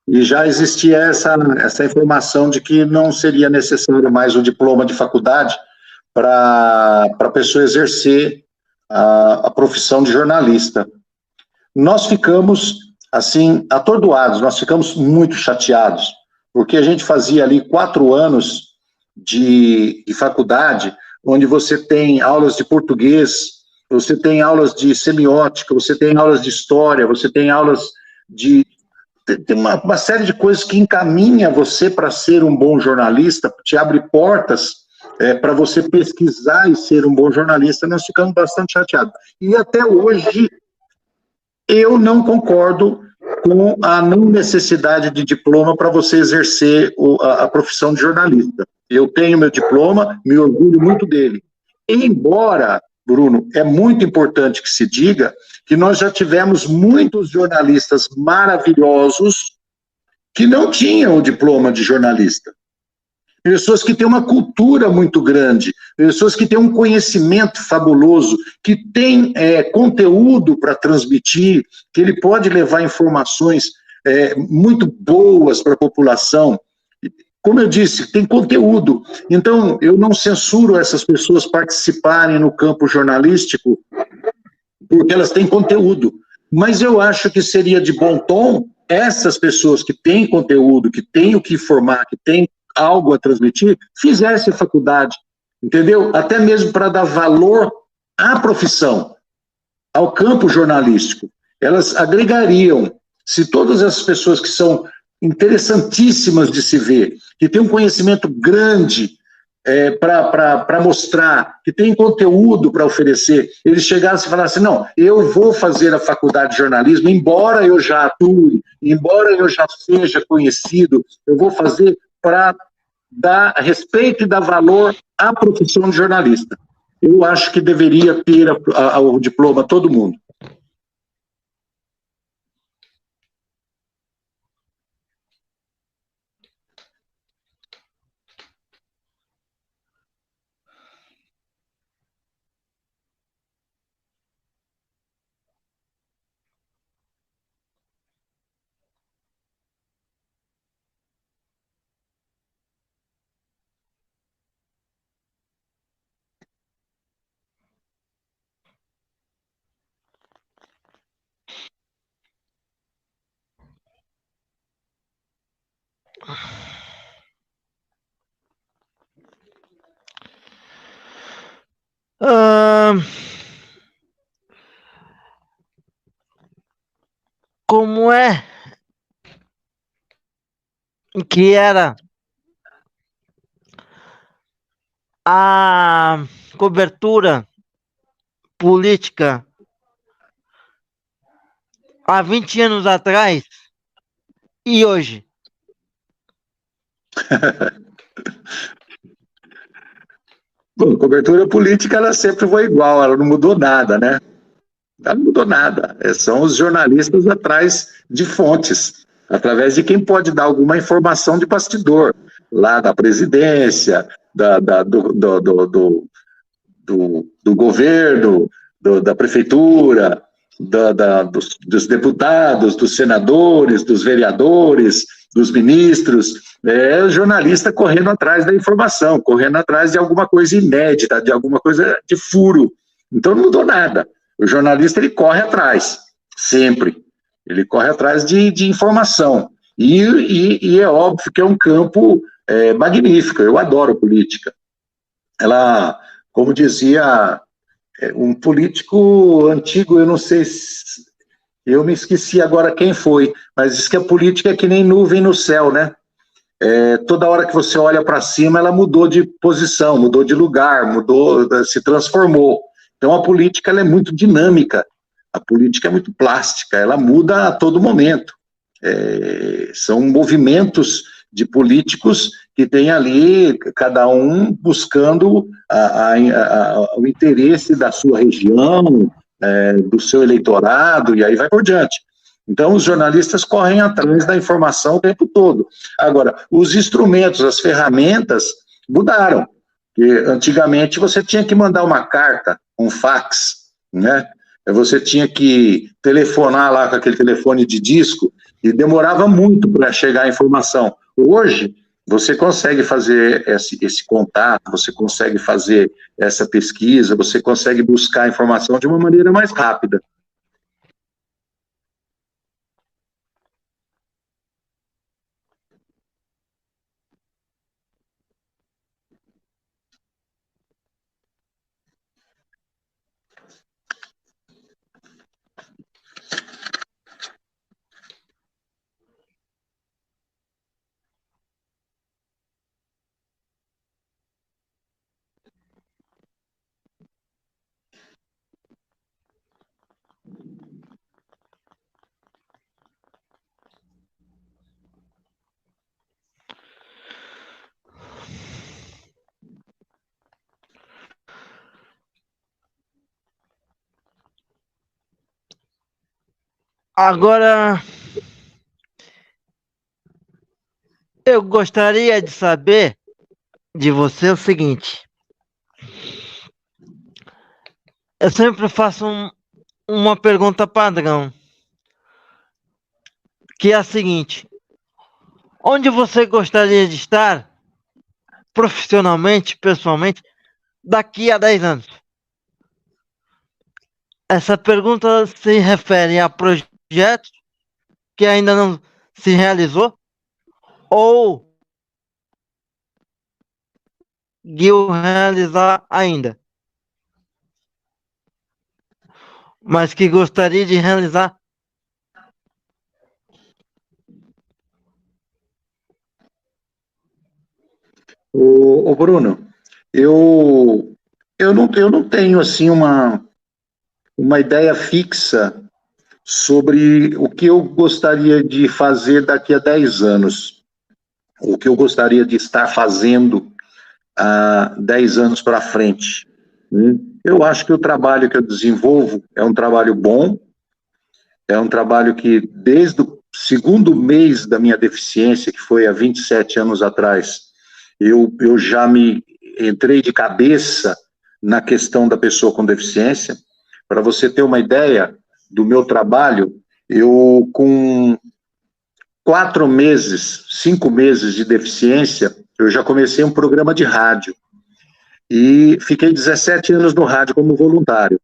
E já existia essa informação de que não seria necessário mais o diploma de faculdade para a pessoa exercer a profissão de jornalista. Nós ficamos, assim, atordoados, nós ficamos muito chateados, porque a gente fazia ali 4 anos de faculdade, onde você tem aulas de português, você tem aulas de semiótica, você tem aulas de história, você tem aulas de... Tem uma série de coisas que encaminha você para ser um bom jornalista, te abre portas para você pesquisar e ser um bom jornalista. Nós ficamos bastante chateados. E até hoje, eu não concordo com a não necessidade de diploma para você exercer a profissão de jornalista. Eu tenho meu diploma, me orgulho muito dele. Embora, Bruno, é muito importante que se diga que nós já tivemos muitos jornalistas maravilhosos que não tinham o diploma de jornalista. Pessoas que têm uma cultura muito grande, pessoas que têm um conhecimento fabuloso, que têm conteúdo para transmitir, que ele pode levar informações muito boas para a população. Como eu disse, tem conteúdo. Então, eu não censuro essas pessoas participarem no campo jornalístico, porque elas têm conteúdo. Mas eu acho que seria de bom tom essas pessoas que têm conteúdo, que têm o que informar, que têm algo a transmitir, fizessem faculdade, entendeu? Até mesmo para dar valor à profissão, ao campo jornalístico. Elas agregariam, se todas essas pessoas que são interessantíssimas de se ver, que têm um conhecimento grande para mostrar, que têm conteúdo para oferecer, eles chegassem e falassem, não, eu vou fazer a faculdade de jornalismo, embora eu já atue, embora eu já seja conhecido, eu vou fazer para dar respeito e dar valor à profissão de jornalista. Eu acho que deveria ter o diploma todo mundo. Como é que era a cobertura política há 20 anos atrás e hoje? Bom, a cobertura política, ela sempre foi igual, ela não mudou nada, né? Ela não mudou nada. São os jornalistas atrás de fontes, através de quem pode dar alguma informação de bastidor, lá da presidência, do governo, da prefeitura, dos deputados, dos senadores, dos vereadores, dos ministros, o jornalista correndo atrás da informação, correndo atrás de alguma coisa inédita, de alguma coisa de furo. Então não mudou nada. O jornalista, ele corre atrás, sempre. Ele corre atrás de informação. E é óbvio que é um campo magnífico. Eu adoro política. Ela, como dizia um político antigo, eu não sei se... Eu me esqueci agora quem foi, mas diz que a política é que nem nuvem no céu, né? Toda hora que você olha para cima, ela mudou de posição, mudou de lugar, mudou, se transformou. Então a política, ela é muito dinâmica, a política é muito plástica, ela muda a todo momento. São movimentos de políticos que tem ali, cada um buscando o interesse da sua região, do seu eleitorado, e aí vai por diante. Então, os jornalistas correm atrás da informação o tempo todo. Agora, os instrumentos, as ferramentas mudaram. Porque antigamente você tinha que mandar uma carta, um fax, né? Você tinha que telefonar lá com aquele telefone de disco e demorava muito para chegar a informação. Hoje, você consegue fazer esse contato, você consegue fazer essa pesquisa, você consegue buscar a informação de uma maneira mais rápida. Agora, eu gostaria de saber de você o seguinte. Eu sempre faço uma pergunta padrão, que é a seguinte: onde você gostaria de estar profissionalmente, pessoalmente, daqui a 10 anos? Essa pergunta se refere a projetos que ainda não se realizou ou conseguiu realizar ainda, mas que gostaria de realizar. Ô Bruno, eu não tenho assim uma ideia fixa sobre o que eu gostaria de fazer daqui a 10 anos, o que eu gostaria de estar fazendo há 10 anos para frente, né? Eu acho que o trabalho que eu desenvolvo é um trabalho bom, é um trabalho que, desde o segundo mês da minha deficiência, que foi há 27 anos atrás, eu já me entrei de cabeça na questão da pessoa com deficiência. Para você ter uma ideia do meu trabalho, eu, com 4 meses, 5 meses de deficiência, eu já comecei um programa de rádio e fiquei 17 anos no rádio como voluntário.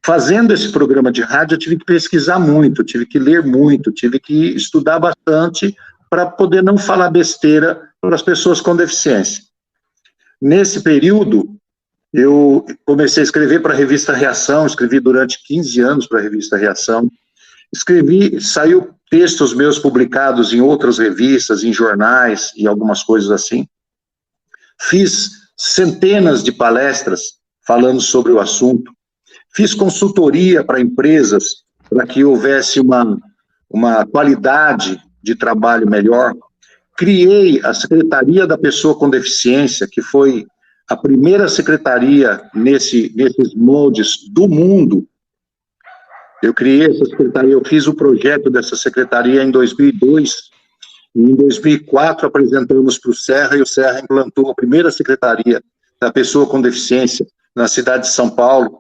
Fazendo esse programa de rádio, eu tive que pesquisar muito, tive que ler muito, tive que estudar bastante para poder não falar besteira para as pessoas com deficiência. Nesse período, eu comecei a escrever para a revista Reação, escrevi durante 15 anos para a revista Reação, saiu textos meus publicados em outras revistas, em jornais e algumas coisas assim. Fiz centenas de palestras falando sobre o assunto. Fiz consultoria para empresas para que houvesse uma qualidade de trabalho melhor. Criei a Secretaria da Pessoa com Deficiência, que foi a primeira secretaria nesses moldes do mundo. Eu criei essa secretaria, eu fiz o projeto dessa secretaria em 2002, e em 2004 apresentamos para o Serra, e o Serra implantou a primeira secretaria da Pessoa com Deficiência na cidade de São Paulo.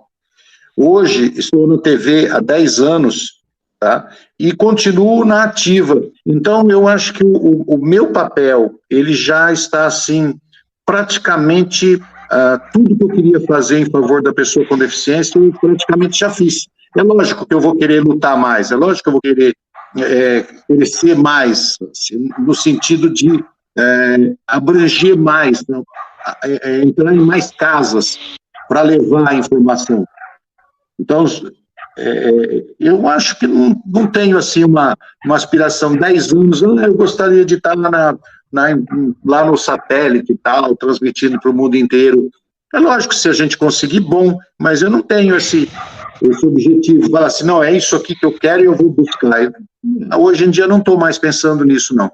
Hoje estou no TV há 10 anos, tá? E continuo na ativa. Então, eu acho que o meu papel, ele já está, assim, praticamente tudo que eu queria fazer em favor da pessoa com deficiência, eu praticamente já fiz. É lógico que eu vou querer lutar mais, é lógico que eu vou querer crescer mais, assim, no sentido de abranger mais, né? Entrar em mais casas para levar a informação. Então, eu acho que não tenho assim uma aspiração, 10 anos, eu gostaria de estar lá no satélite e tal, transmitindo para o mundo inteiro. É lógico que se a gente conseguir, bom, mas eu não tenho esse objetivo, falar assim, não, é isso aqui que eu quero e eu vou buscar. Hoje em dia eu não estou mais pensando nisso, não.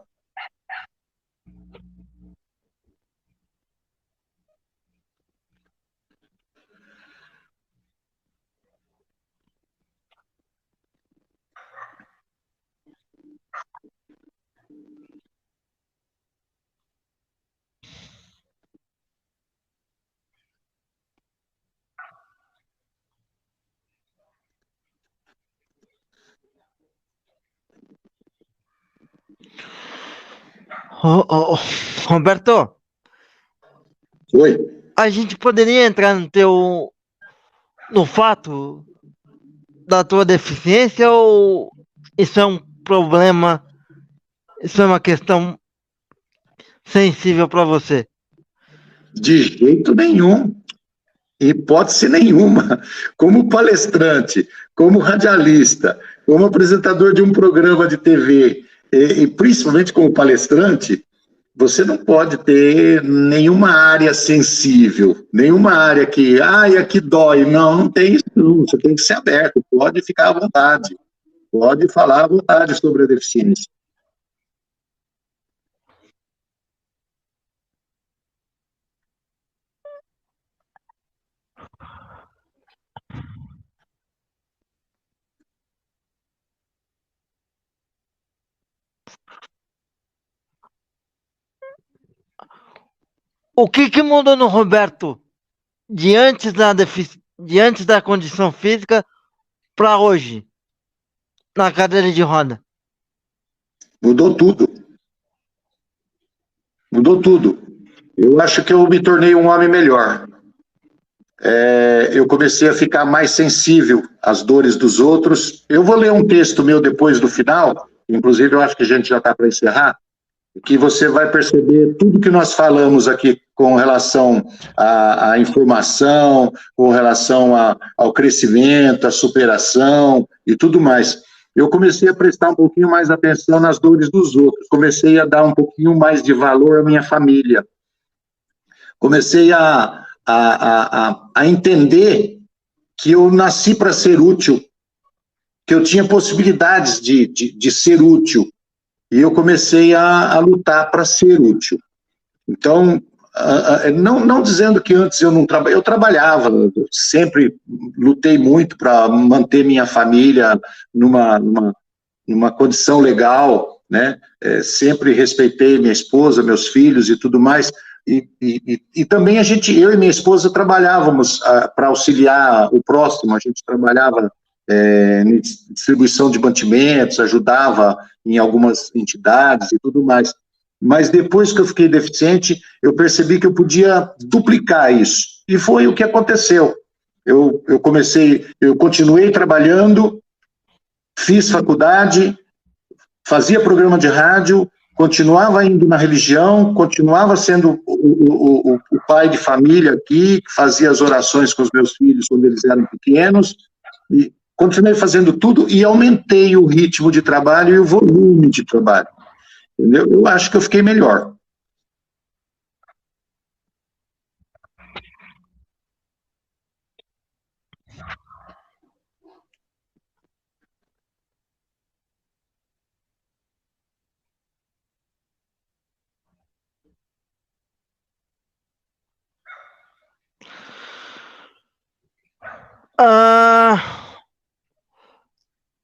Roberto, Oi? a gente poderia entrar no fato da tua deficiência ou isso é um problema, isso é uma questão sensível para você? De jeito nenhum. Hipótese nenhuma. Como palestrante, como radialista, como apresentador de um programa de TV, e principalmente como palestrante, você não pode ter nenhuma área sensível, nenhuma área que, aqui dói. Não, não tem isso, não. Você tem que ser aberto, pode ficar à vontade, pode falar à vontade sobre a deficiência. O que mudou no Roberto de antes da condição física para hoje, na cadeira de roda? Mudou tudo. Mudou tudo. Eu acho que eu me tornei um homem melhor. eu comecei a ficar mais sensível às dores dos outros. Eu vou ler um texto meu depois do final, inclusive eu acho que a gente já está para encerrar, que você vai perceber tudo que nós falamos aqui com relação à informação, com relação ao crescimento, à superação e tudo mais. Eu comecei a prestar um pouquinho mais atenção nas dores dos outros, comecei a dar um pouquinho mais de valor à minha família, comecei a entender que eu nasci para ser útil, que eu tinha possibilidades de ser útil, e eu comecei a lutar para ser útil. Então, não dizendo que antes eu não trabalhava, eu trabalhava, sempre lutei muito para manter minha família numa condição legal, né? Sempre respeitei minha esposa, meus filhos e tudo mais, e também eu e minha esposa trabalhávamos para auxiliar o próximo, a gente trabalhava em distribuição de mantimentos, ajudava em algumas entidades e tudo mais. Mas depois que eu fiquei deficiente, eu percebi que eu podia duplicar isso. E foi o que aconteceu. Eu continuei trabalhando, fiz faculdade, fazia programa de rádio, continuava indo na religião, continuava sendo o pai de família aqui, fazia as orações com os meus filhos quando eles eram pequenos, e continuei fazendo tudo e aumentei o ritmo de trabalho e o volume de trabalho. Entendeu? Eu acho que eu fiquei melhor.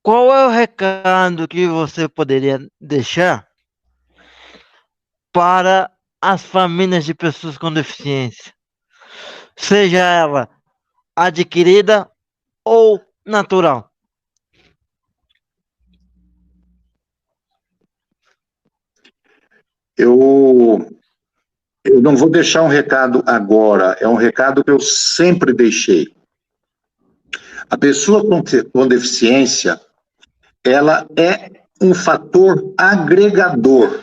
Qual é o recado que você poderia deixar para as famílias de pessoas com deficiência, seja ela adquirida ou natural? Eu não vou deixar um recado agora, é um recado que eu sempre deixei. A pessoa com deficiência, ela é um fator agregador.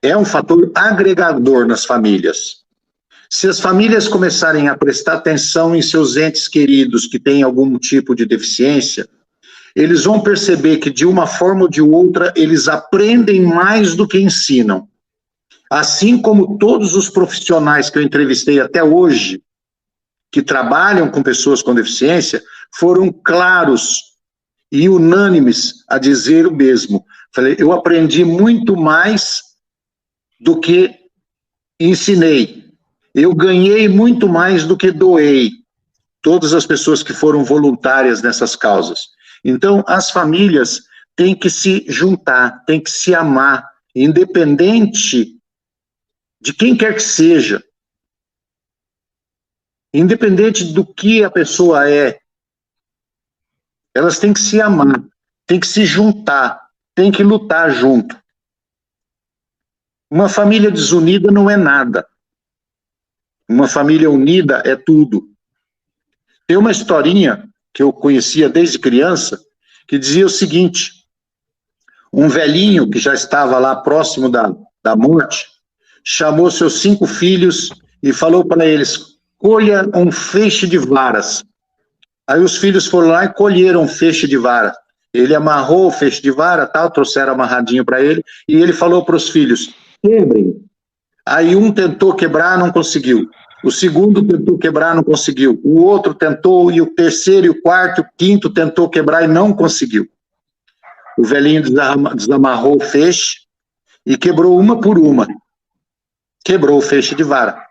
É um fator agregador nas famílias. Se as famílias começarem a prestar atenção em seus entes queridos que têm algum tipo de deficiência, eles vão perceber que, de uma forma ou de outra, eles aprendem mais do que ensinam. Assim como todos os profissionais que eu entrevistei até hoje, que trabalham com pessoas com deficiência, foram claros e unânimes a dizer o mesmo. Falei, eu aprendi muito mais do que ensinei. Eu ganhei muito mais do que doei. Todas as pessoas que foram voluntárias nessas causas. Então, as famílias têm que se juntar, têm que se amar, independente de quem quer que seja. Independente do que a pessoa é. Elas têm que se amar, têm que se juntar, têm que lutar junto. Uma família desunida não é nada. Uma família unida é tudo. Tem uma historinha que eu conhecia desde criança, que dizia o seguinte: um velhinho que já estava lá próximo da morte, chamou seus 5 filhos e falou para eles: colha um feixe de varas. Aí os filhos foram lá e colheram um feixe de vara. Ele amarrou o feixe de vara, tal, trouxeram amarradinho para ele, e ele falou para os filhos: quebrem. Aí um tentou quebrar, não conseguiu. O segundo tentou quebrar, não conseguiu. O outro tentou, e o terceiro, e o quarto, e o quinto tentou quebrar e não conseguiu. O velhinho desamarrou o feixe e quebrou uma por uma. Quebrou o feixe de vara.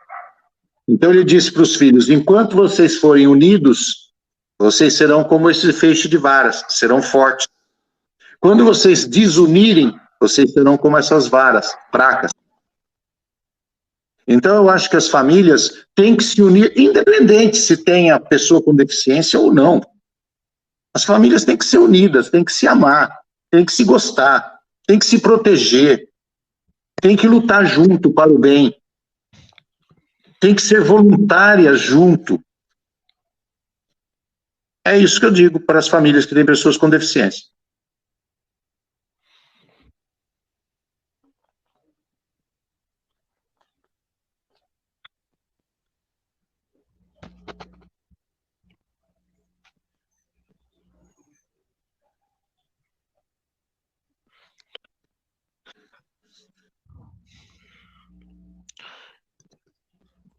Então ele disse para os filhos: enquanto vocês forem unidos, vocês serão como esse feixe de varas, serão fortes. Quando vocês desunirem, vocês serão como essas varas, fracas. Então, eu acho que as famílias têm que se unir, independente se tem a pessoa com deficiência ou não. As famílias têm que ser unidas, têm que se amar, têm que se gostar, têm que se proteger, têm que lutar junto para o bem. tem que ser voluntária junto. É isso que eu digo para as famílias que têm pessoas com deficiência.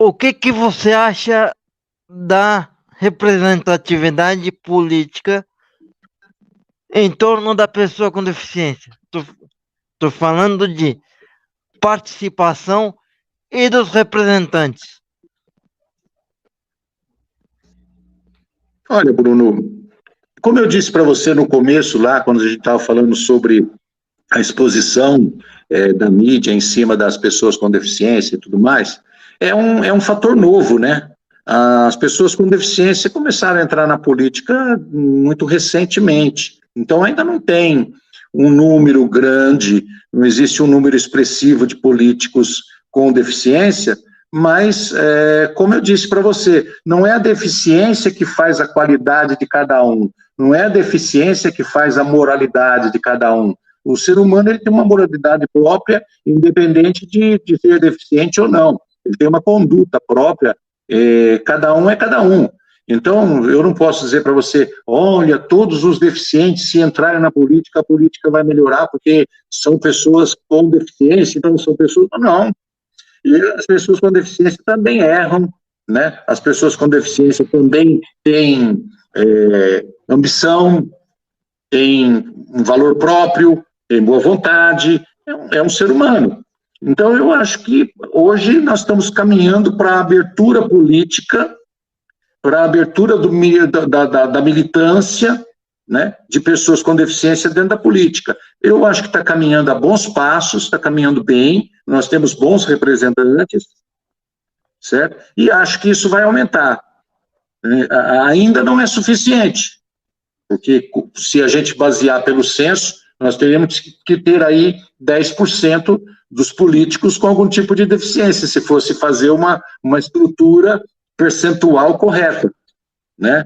O que você acha da representatividade política em torno da pessoa com deficiência? Estou falando de participação e dos representantes. Olha, Bruno, como eu disse para você no começo, lá, quando a gente estava falando sobre a exposição da mídia em cima das pessoas com deficiência e tudo mais, é um fator novo, né? As pessoas com deficiência começaram a entrar na política muito recentemente, então ainda não tem um número grande, não existe um número expressivo de políticos com deficiência, mas, como eu disse para você, não é a deficiência que faz a qualidade de cada um, não é a deficiência que faz a moralidade de cada um. O ser humano ele tem uma moralidade própria, independente de ser deficiente ou não. Ele tem uma conduta própria, cada um é cada um. Então, eu não posso dizer para você, olha, todos os deficientes, se entrarem na política, a política vai melhorar, porque são pessoas com deficiência, então são pessoas... Não. E as pessoas com deficiência também erram, né? As pessoas com deficiência também têm ambição, têm um valor próprio, têm boa vontade, é um ser humano. Então, eu acho que hoje nós estamos caminhando para a abertura política, para a abertura da militância, né, de pessoas com deficiência dentro da política. Eu acho que está caminhando a bons passos, está caminhando bem, nós temos bons representantes, certo? E acho que isso vai aumentar. Ainda não é suficiente, porque se a gente basear pelo censo, nós teríamos que ter aí 10% dos políticos com algum tipo de deficiência, se fosse fazer uma estrutura percentual correta, né?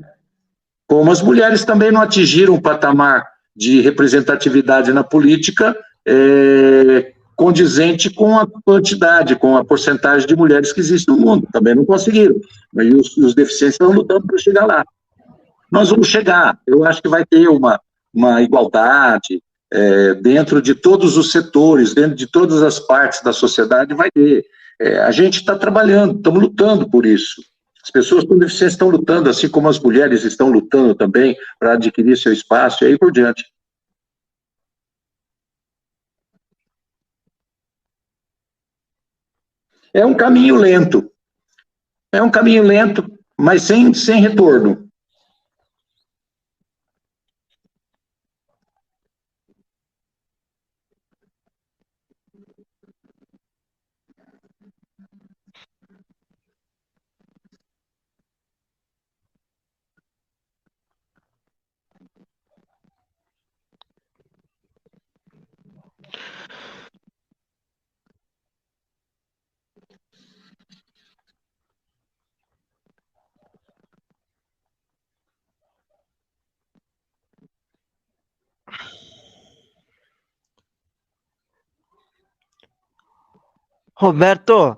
Como as mulheres também não atingiram o patamar de representatividade na política condizente com a quantidade, com a porcentagem de mulheres que existe no mundo, também não conseguiram, e os deficientes estão lutando para chegar lá. Nós vamos chegar, eu acho que vai ter uma igualdade dentro de todos os setores, dentro de todas as partes da sociedade, vai ter. A gente está trabalhando, estamos lutando por isso. As pessoas com deficiência estão lutando, assim como as mulheres estão lutando também para adquirir seu espaço e aí por diante. É um caminho lento, mas sem retorno. Roberto,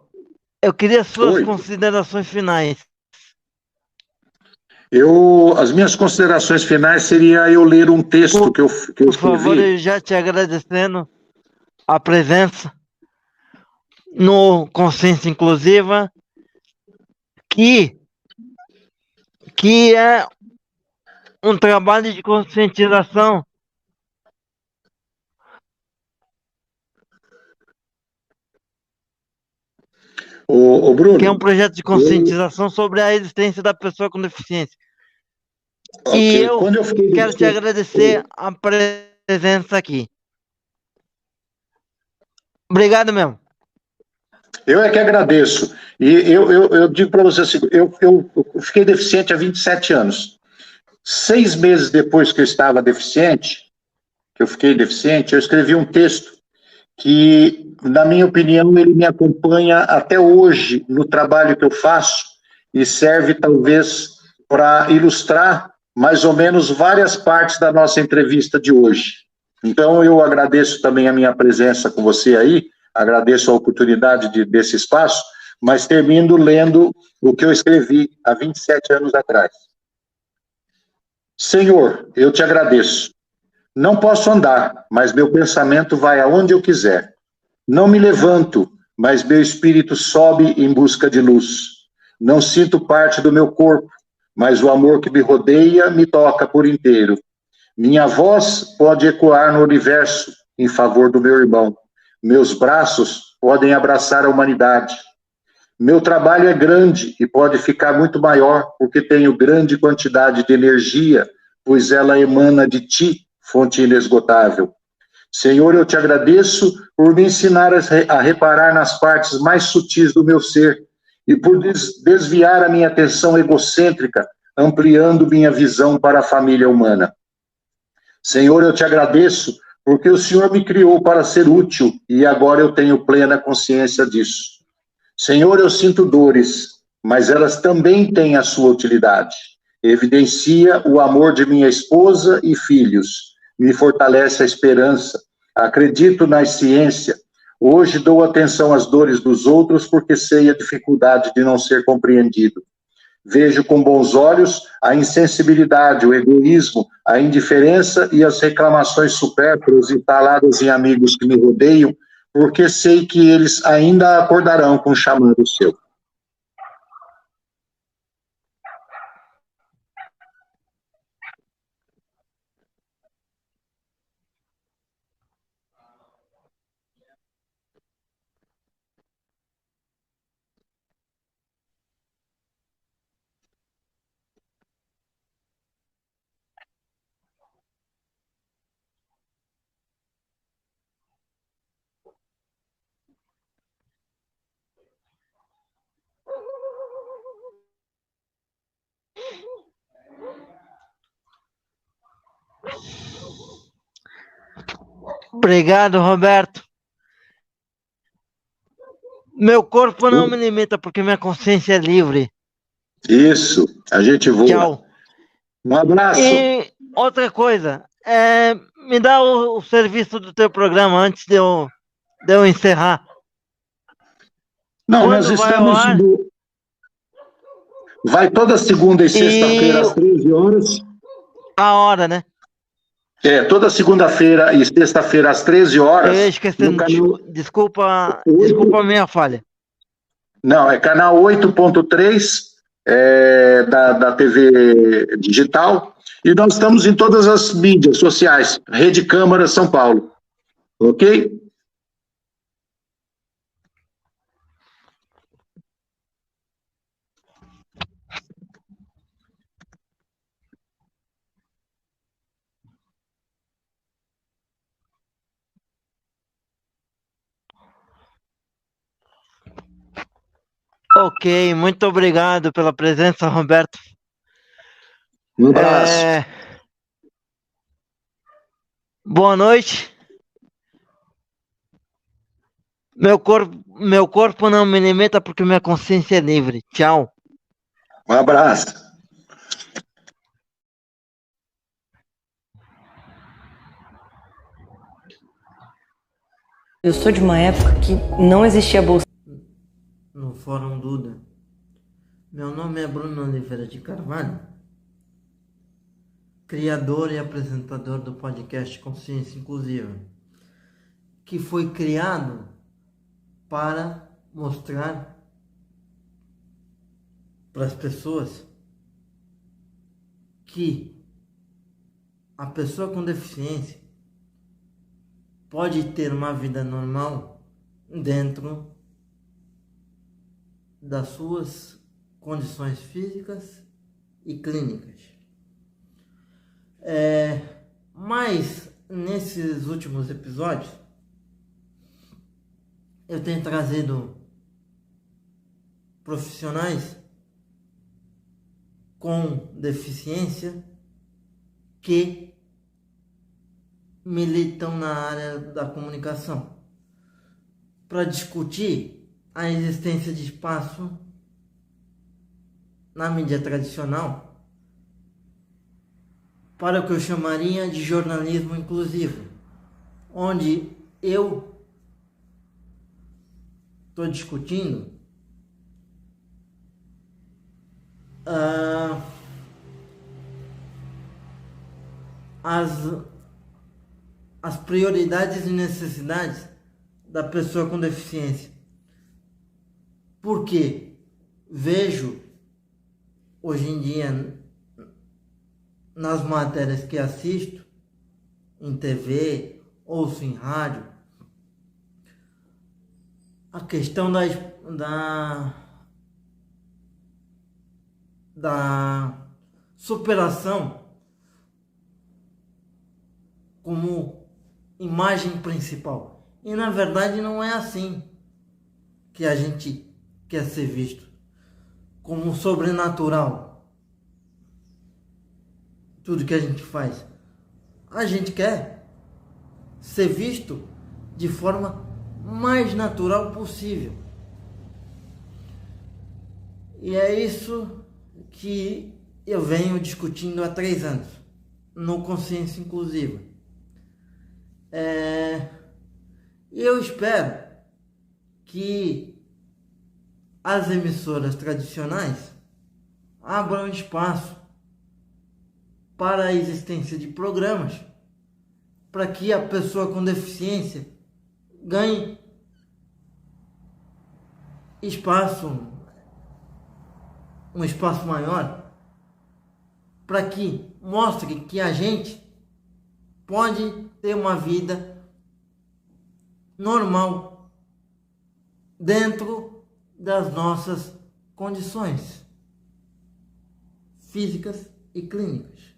eu queria suas Oi. considerações finais. As minhas considerações finais seria eu ler um texto que eu escrevi. Por favor, eu já te agradecendo a presença no Consciência Inclusiva, que é um trabalho de conscientização. Ô, Bruno, que é um projeto de conscientização sobre a existência da pessoa com deficiência. E eu quero te agradecer a presença aqui. Obrigado mesmo. Eu é que agradeço. E eu digo para você assim, eu fiquei deficiente há 27 anos. 6 meses depois que eu estava deficiente, que eu fiquei deficiente, eu escrevi um texto que na minha opinião, ele me acompanha até hoje no trabalho que eu faço e serve talvez para ilustrar mais ou menos várias partes da nossa entrevista de hoje. Então, eu agradeço também a minha presença com você aí, agradeço a oportunidade desse espaço, mas termino lendo o que eu escrevi há 27 anos atrás. Senhor, eu te agradeço. Não posso andar, mas meu pensamento vai aonde eu quiser. Não me levanto, mas meu espírito sobe em busca de luz. Não sinto parte do meu corpo, mas o amor que me rodeia me toca por inteiro. Minha voz pode ecoar no universo em favor do meu irmão. Meus braços podem abraçar a humanidade. Meu trabalho é grande e pode ficar muito maior, porque tenho grande quantidade de energia, pois ela emana de ti, fonte inesgotável. Senhor, eu te agradeço por me ensinar a reparar nas partes mais sutis do meu ser e por desviar a minha atenção egocêntrica, ampliando minha visão para a família humana. Senhor, eu te agradeço porque o Senhor me criou para ser útil e agora eu tenho plena consciência disso. Senhor, eu sinto dores, mas elas também têm a sua utilidade. Evidencia o amor de minha esposa e filhos. Me fortalece a esperança. Acredito na ciência. Hoje dou atenção às dores dos outros porque sei a dificuldade de não ser compreendido. Vejo com bons olhos a insensibilidade, o egoísmo, a indiferença e as reclamações supérfluas instaladas em amigos que me rodeiam, porque sei que eles ainda acordarão com o chamado seu. Obrigado, Roberto. Meu corpo não me limita porque minha consciência é livre. Isso, a gente voa. Tchau. Um abraço. E outra coisa, me dá o serviço do teu programa antes de eu encerrar. Não, Quando nós vai ao estamos... ar? Vai toda segunda e sexta-feira às 13 horas. A hora, né? Toda segunda-feira e sexta-feira às 13 horas. Eu ia esquecendo, canal... desculpa a minha falha. Não, é canal 8.3 da TV digital. E nós estamos em todas as mídias sociais. Rede Câmara São Paulo. Ok? Ok, muito obrigado pela presença, Roberto. Um abraço. Boa noite. Meu corpo não me limita porque minha consciência é livre. Tchau. Um abraço. Eu sou de uma época que não existia bolsa. No Fórum Duda. Meu nome é Bruno Oliveira de Carvalho, criador e apresentador do podcast Consciência Inclusiva, que foi criado para mostrar para as pessoas que a pessoa com deficiência pode ter uma vida normal dentro das suas condições físicas e clínicas. Mas nesses últimos episódios eu tenho trazido profissionais com deficiência que militam na área da comunicação. para discutir a existência de espaço na mídia tradicional para o que eu chamaria de jornalismo inclusivo, onde eu estou discutindo as prioridades e necessidades da pessoa com deficiência. Porque vejo hoje em dia nas matérias que assisto em TV, ouço em rádio, a questão da superação como imagem principal. E na verdade não é assim que a gente quer ser visto, como sobrenatural. Tudo que a gente faz, a gente quer ser visto de forma mais natural possível. E é isso que eu venho discutindo há 3 anos no Consciência Inclusiva. Eu espero que as emissoras tradicionais abram espaço para a existência de programas para que a pessoa com deficiência ganhe espaço, um espaço maior, para que mostre que a gente pode ter uma vida normal dentro das nossas condições físicas e clínicas.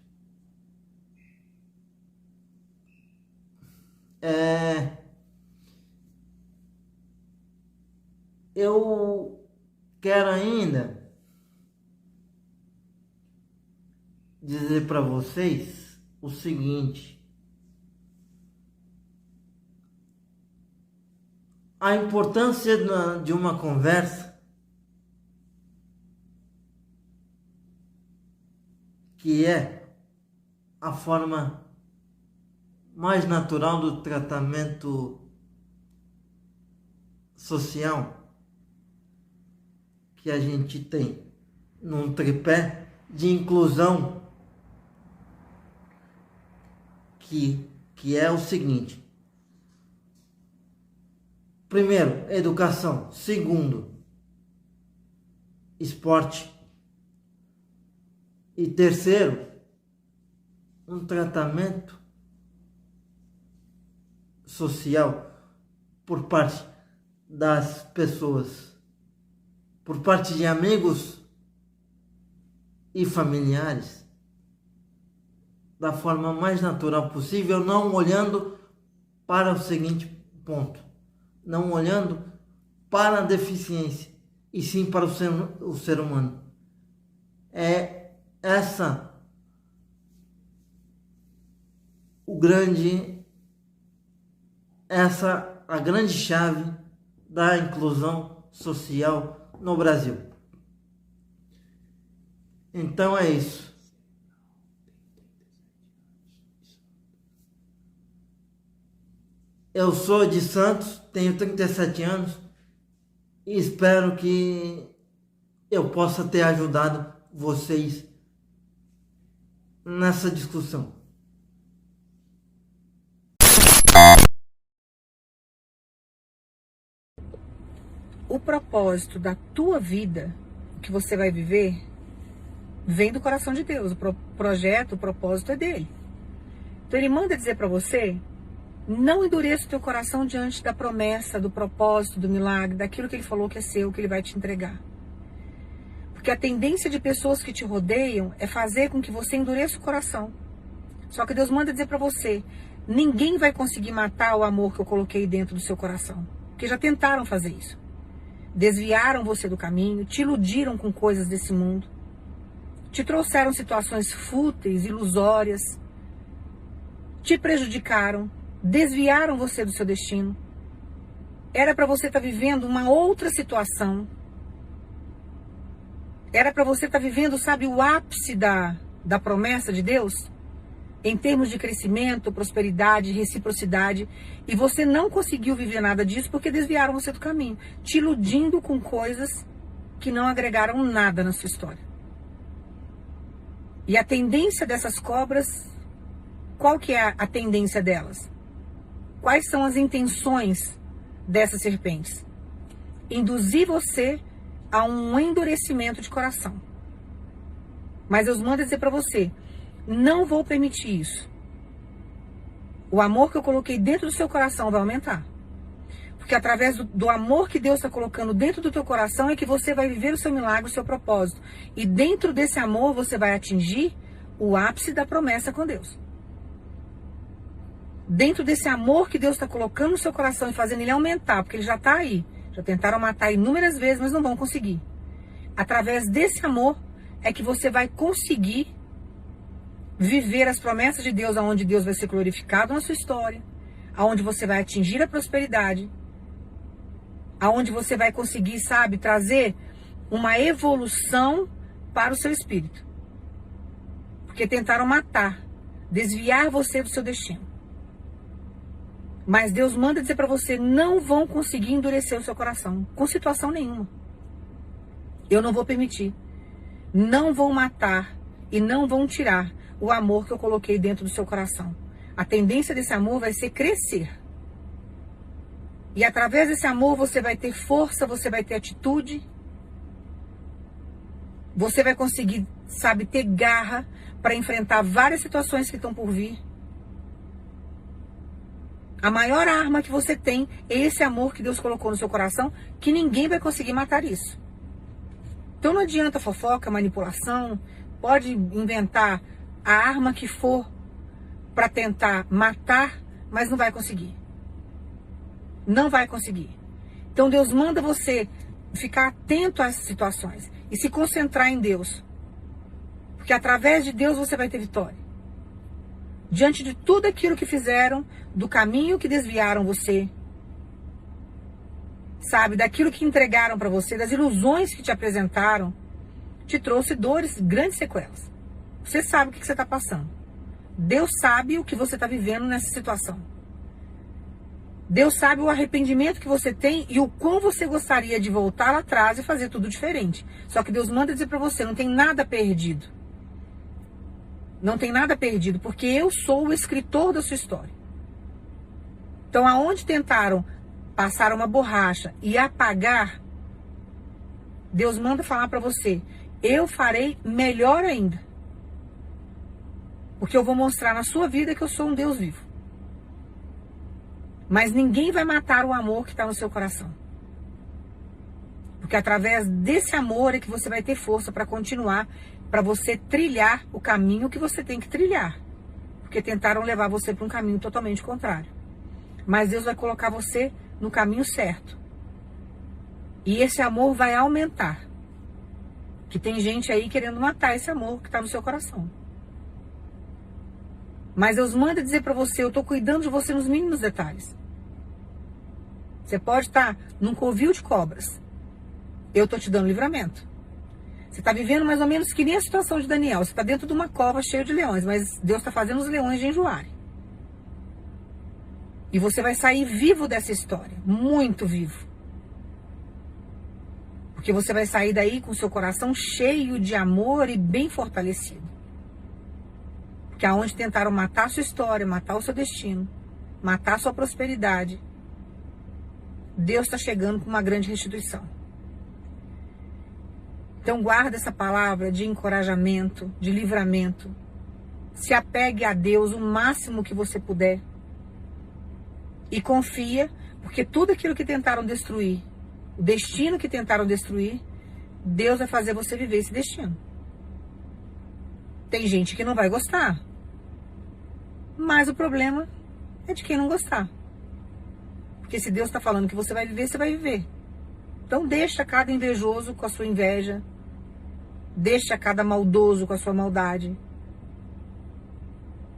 Eu quero ainda dizer para vocês o seguinte: a importância de uma conversa que é a forma mais natural do tratamento social que a gente tem num tripé de inclusão, que é o seguinte: primeiro, educação; segundo, esporte; e terceiro, um tratamento social por parte das pessoas, por parte de amigos e familiares, da forma mais natural possível, não olhando para o seguinte ponto, não olhando para a deficiência, e sim para o ser humano. É essa a grande chave da inclusão social no Brasil. Então é isso. Eu sou de Santos, tenho 37 anos e espero que eu possa ter ajudado vocês nessa discussão. O propósito da tua vida, que você vai viver, vem do coração de Deus. O projeto, o propósito é dele. Então ele manda dizer para você: não endureça o teu coração diante da promessa, do propósito, do milagre, daquilo que ele falou que é seu, que ele vai te entregar. Porque a tendência de pessoas que te rodeiam é fazer com que você endureça o coração. Só que Deus manda dizer para você: ninguém vai conseguir matar o amor que eu coloquei dentro do seu coração. Porque já tentaram fazer isso. Desviaram você do caminho, te iludiram com coisas desse mundo, te trouxeram situações fúteis, ilusórias, te prejudicaram, desviaram você do seu destino. Era para você estar vivendo uma outra situação. Era para você estar vivendo, sabe, o ápice da promessa de Deus, em termos de crescimento, prosperidade, reciprocidade, e você não conseguiu viver nada disso porque desviaram você do caminho, te iludindo com coisas que não agregaram nada na sua história. E a tendência dessas cobras, qual que é a tendência delas? Quais são as intenções dessas serpentes? Induzir você a um endurecimento de coração. Mas Deus manda dizer para você, não vou permitir isso. O amor que eu coloquei dentro do seu coração vai aumentar. Porque através do amor que Deus está colocando dentro do teu coração é que você vai viver o seu milagre, o seu propósito. E dentro desse amor você vai atingir o ápice da promessa com Deus. Dentro desse amor que Deus está colocando no seu coração e fazendo ele aumentar, porque ele já está aí. Já tentaram matar inúmeras vezes, mas não vão conseguir. Através desse amor é que você vai conseguir viver as promessas de Deus, aonde Deus vai ser glorificado na sua história, aonde você vai atingir a prosperidade, aonde você vai conseguir, sabe, trazer uma evolução para o seu espírito. Porque tentaram matar, desviar você do seu destino. Mas Deus manda dizer para você, não vão conseguir endurecer o seu coração, com situação nenhuma. Eu não vou permitir. Não vão matar e não vão tirar o amor que eu coloquei dentro do seu coração. A tendência desse amor vai ser crescer. E através desse amor você vai ter força, você vai ter atitude. Você vai conseguir, sabe, ter garra para enfrentar várias situações que estão por vir. A maior arma que você tem é esse amor que Deus colocou no seu coração, que ninguém vai conseguir matar isso. Então não adianta fofoca, manipulação, pode inventar a arma que for para tentar matar, mas não vai conseguir. Não vai conseguir. Então Deus manda você ficar atento às situações e se concentrar em Deus. Porque através de Deus você vai ter vitória. Diante de tudo aquilo que fizeram, do caminho que desviaram você, sabe, daquilo que entregaram para você, das ilusões que te apresentaram, te trouxe dores, grandes sequelas. Você sabe o que você está passando. Deus sabe o que você está vivendo nessa situação. Deus sabe o arrependimento que você tem e o quão você gostaria de voltar lá atrás e fazer tudo diferente. Só que Deus manda dizer para você, não tem nada perdido. Não tem nada perdido, porque eu sou o escritor da sua história. Então, aonde tentaram passar uma borracha e apagar, Deus manda falar para você, eu farei melhor ainda. Porque eu vou mostrar na sua vida que eu sou um Deus vivo. Mas ninguém vai matar o amor que está no seu coração. Porque através desse amor é que você vai ter força para continuar, para você trilhar o caminho que você tem que trilhar. Porque tentaram levar você para um caminho totalmente contrário. Mas Deus vai colocar você no caminho certo. E esse amor vai aumentar. Que tem gente aí querendo matar esse amor que está no seu coração. Mas Deus manda dizer para você, eu estou cuidando de você nos mínimos detalhes. Você pode estar num covil de cobras. Eu estou te dando livramento. Você está vivendo mais ou menos que nem a situação de Daniel. Você está dentro de uma cova cheia de leões, mas Deus está fazendo os leões enjoarem. E você vai sair vivo dessa história, muito vivo. Porque você vai sair daí com o seu coração cheio de amor e bem fortalecido. Porque aonde tentaram matar a sua história, matar o seu destino, matar a sua prosperidade, Deus está chegando com uma grande restituição. Então guarda essa palavra de encorajamento, de livramento. Se apegue a Deus o máximo que você puder. E confia, porque tudo aquilo que tentaram destruir, o destino que tentaram destruir, Deus vai fazer você viver esse destino. Tem gente que não vai gostar. Mas o problema é de quem não gostar. Porque se Deus está falando que você vai viver, você vai viver. Então deixa cada invejoso com a sua inveja. Deixa cada maldoso com a sua maldade.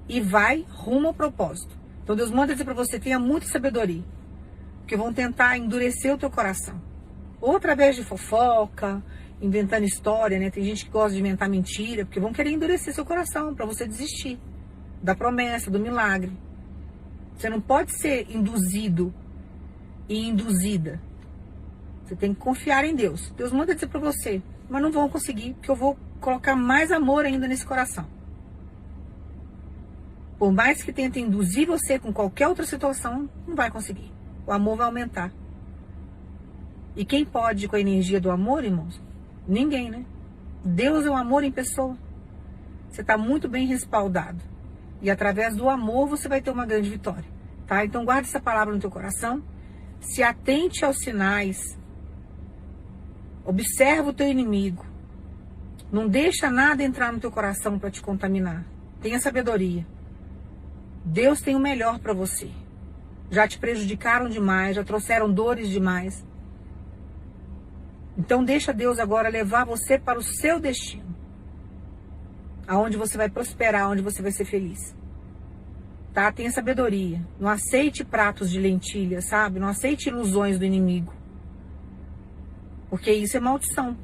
E vai rumo ao propósito. Então Deus manda dizer para você, tenha muita sabedoria. Porque vão tentar endurecer o teu coração. Ou através de fofoca, inventando história, né? Tem gente que gosta de inventar mentira, porque vão querer endurecer seu coração para você desistir da promessa, do milagre. Você não pode ser induzido e induzida. Você tem que confiar em Deus. Deus manda dizer para você, mas não vão conseguir, porque eu vou colocar mais amor ainda nesse coração. Por mais que tentem induzir você com qualquer outra situação, não vai conseguir. O amor vai aumentar. E quem pode com a energia do amor, irmãos? Ninguém, né? Deus é o amor em pessoa. Você está muito bem respaldado. E através do amor você vai ter uma grande vitória. Tá? Então guarde essa palavra no teu coração. Se atente aos sinais. Observa o teu inimigo. Não deixa nada entrar no teu coração para te contaminar. Tenha sabedoria. Deus tem o melhor para você. Já te prejudicaram demais, já trouxeram dores demais. Então deixa Deus agora levar você para o seu destino. Aonde você vai prosperar, onde você vai ser feliz. Tá? Tenha sabedoria. Não aceite pratos de lentilha, sabe? Não aceite ilusões do inimigo. Porque isso é maldição.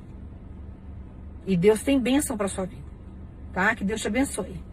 E Deus tem bênção para sua vida. Tá? Que Deus te abençoe.